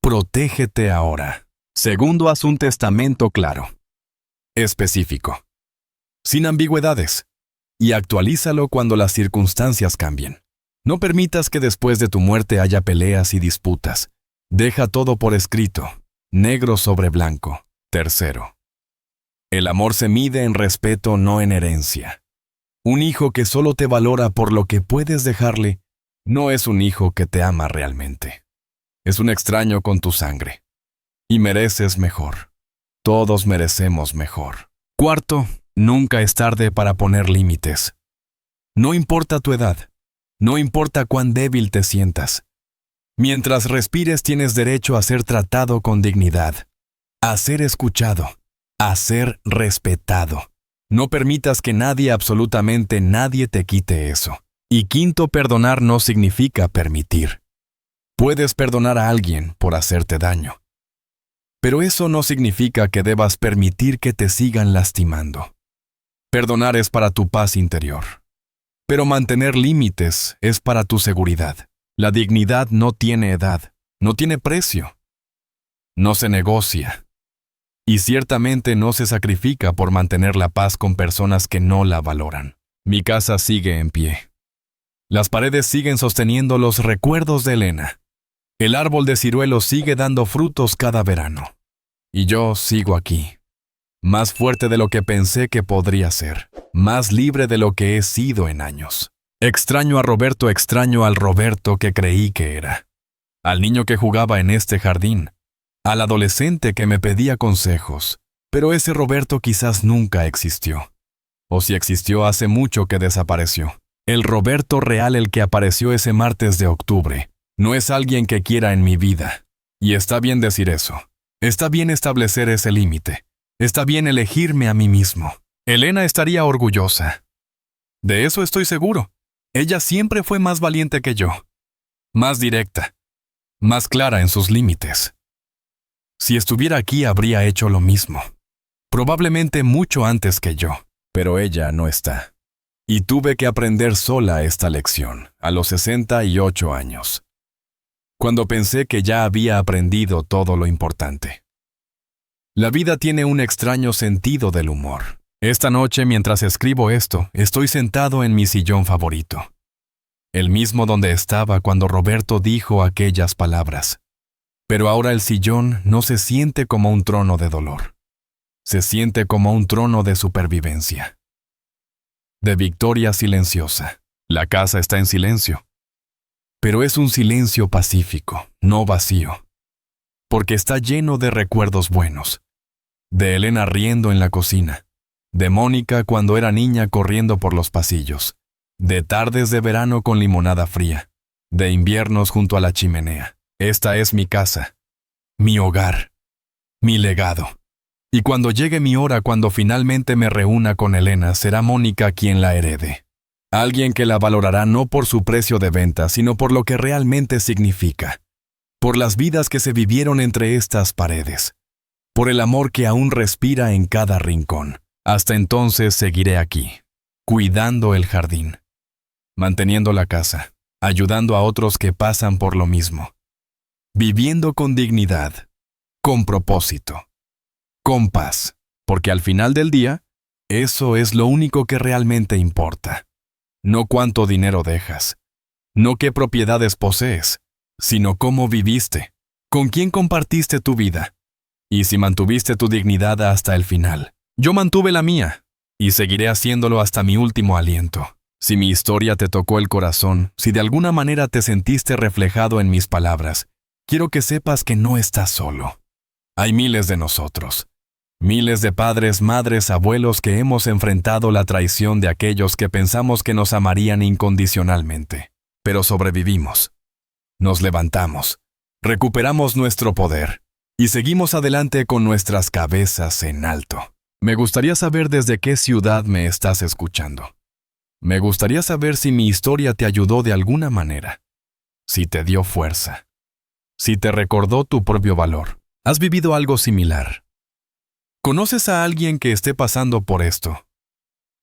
Protégete ahora. Segundo, haz un testamento claro, específico, sin ambigüedades. y actualízalo cuando las circunstancias cambien. No permitas que después de tu muerte haya peleas y disputas. Deja todo por escrito, negro sobre blanco. Tercero, el amor se mide en respeto, no en herencia. Un hijo que solo te valora por lo que puedes dejarle, no es un hijo que te ama realmente. Es un extraño con tu sangre. Y mereces mejor. Todos merecemos mejor. Cuarto, nunca es tarde para poner límites. No importa tu edad. No importa cuán débil te sientas. Mientras respires tienes derecho a ser tratado con dignidad, a ser escuchado, a ser respetado. No permitas que nadie, absolutamente nadie, te quite eso. Y quinto, perdonar no significa permitir. Puedes perdonar a alguien por hacerte daño. Pero eso no significa que debas permitir que te sigan lastimando. Perdonar es para tu paz interior. Pero mantener límites es para tu seguridad. La dignidad no tiene edad, no tiene precio. No se negocia. Y ciertamente no se sacrifica por mantener la paz con personas que no la valoran. Mi casa sigue en pie. Las paredes siguen sosteniendo los recuerdos de Elena. El árbol de ciruelos sigue dando frutos cada verano. Y yo sigo aquí. Más fuerte de lo que pensé que podría ser. Más libre de lo que he sido en años. Extraño a Roberto, extraño al Roberto que creí que era. Al niño que jugaba en este jardín. Al adolescente que me pedía consejos. Pero ese Roberto quizás nunca existió. O si existió, hace mucho que desapareció. El Roberto real, el que apareció ese martes de octubre, no es alguien que quiera en mi vida. Y está bien decir eso. Está bien establecer ese límite. Está bien elegirme a mí mismo. Elena estaría orgullosa. De eso estoy seguro. Ella siempre fue más valiente que yo. Más directa. Más clara en sus límites. Si estuviera aquí habría hecho lo mismo. Probablemente mucho antes que yo. Pero ella no está. Y tuve que aprender sola esta lección, a los 68 años. Cuando pensé que ya había aprendido todo lo importante. La vida tiene un extraño sentido del humor. Esta noche, mientras escribo esto, estoy sentado en mi sillón favorito. El mismo donde estaba cuando Roberto dijo aquellas palabras. Pero ahora el sillón no se siente como un trono de dolor. Se siente como un trono de supervivencia. De victoria silenciosa. La casa está en silencio. Pero es un silencio pacífico, no vacío. Porque está lleno de recuerdos buenos. De Elena riendo en la cocina. De Mónica cuando era niña corriendo por los pasillos. De tardes de verano con limonada fría. De inviernos junto a la chimenea. Esta es mi casa. Mi hogar. Mi legado. Y cuando llegue mi hora, cuando finalmente me reúna con Elena, será Mónica quien la herede. Alguien que la valorará no por su precio de venta, sino por lo que realmente significa. Por las vidas que se vivieron entre estas paredes. Por el amor que aún respira en cada rincón. Hasta entonces seguiré aquí, cuidando el jardín, manteniendo la casa, ayudando a otros que pasan por lo mismo. Viviendo con dignidad, con propósito, con paz, porque al final del día, eso es lo único que realmente importa. No cuánto dinero dejas, no qué propiedades posees, sino cómo viviste, con quién compartiste tu vida, y si mantuviste tu dignidad hasta el final. Yo mantuve la mía, y seguiré haciéndolo hasta mi último aliento. Si mi historia te tocó el corazón, si de alguna manera te sentiste reflejado en mis palabras, quiero que sepas que no estás solo. Hay miles de nosotros. Miles de padres, madres, abuelos que hemos enfrentado la traición de aquellos que pensamos que nos amarían incondicionalmente. Pero sobrevivimos. Nos levantamos. Recuperamos nuestro poder. Y seguimos adelante con nuestras cabezas en alto. Me gustaría saber desde qué ciudad me estás escuchando. Me gustaría saber si mi historia te ayudó de alguna manera. Si te dio fuerza. Si te recordó tu propio valor. ¿Has vivido algo similar? ¿Conoces a alguien que esté pasando por esto?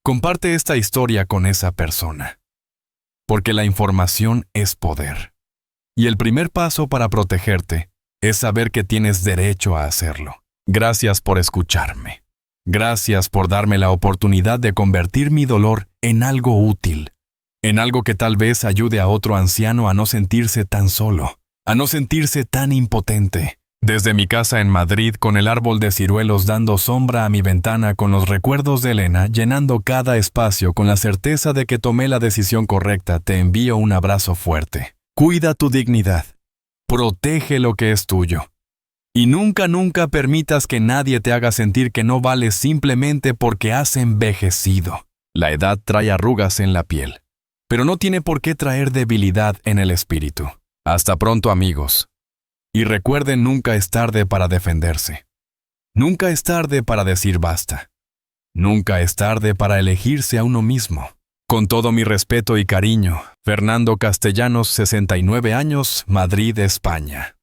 Comparte esta historia con esa persona. Porque la información es poder. Y el primer paso para protegerte es saber que tienes derecho a hacerlo. Gracias por escucharme. Gracias por darme la oportunidad de convertir mi dolor en algo útil, en algo que tal vez ayude a otro anciano a no sentirse tan solo, a no sentirse tan impotente. Desde mi casa en Madrid, con el árbol de ciruelos dando sombra a mi ventana, con los recuerdos de Elena llenando cada espacio, con la certeza de que tomé la decisión correcta, te envío un abrazo fuerte. Cuida tu dignidad. Protege lo que es tuyo. Y nunca, nunca permitas que nadie te haga sentir que no vales simplemente porque has envejecido. La edad trae arrugas en la piel, pero no tiene por qué traer debilidad en el espíritu. Hasta pronto, amigos. Y recuerden, nunca es tarde para defenderse. Nunca es tarde para decir basta. Nunca es tarde para elegirse a uno mismo. Con todo mi respeto y cariño, Fernando Castellanos, 69 años, Madrid, España.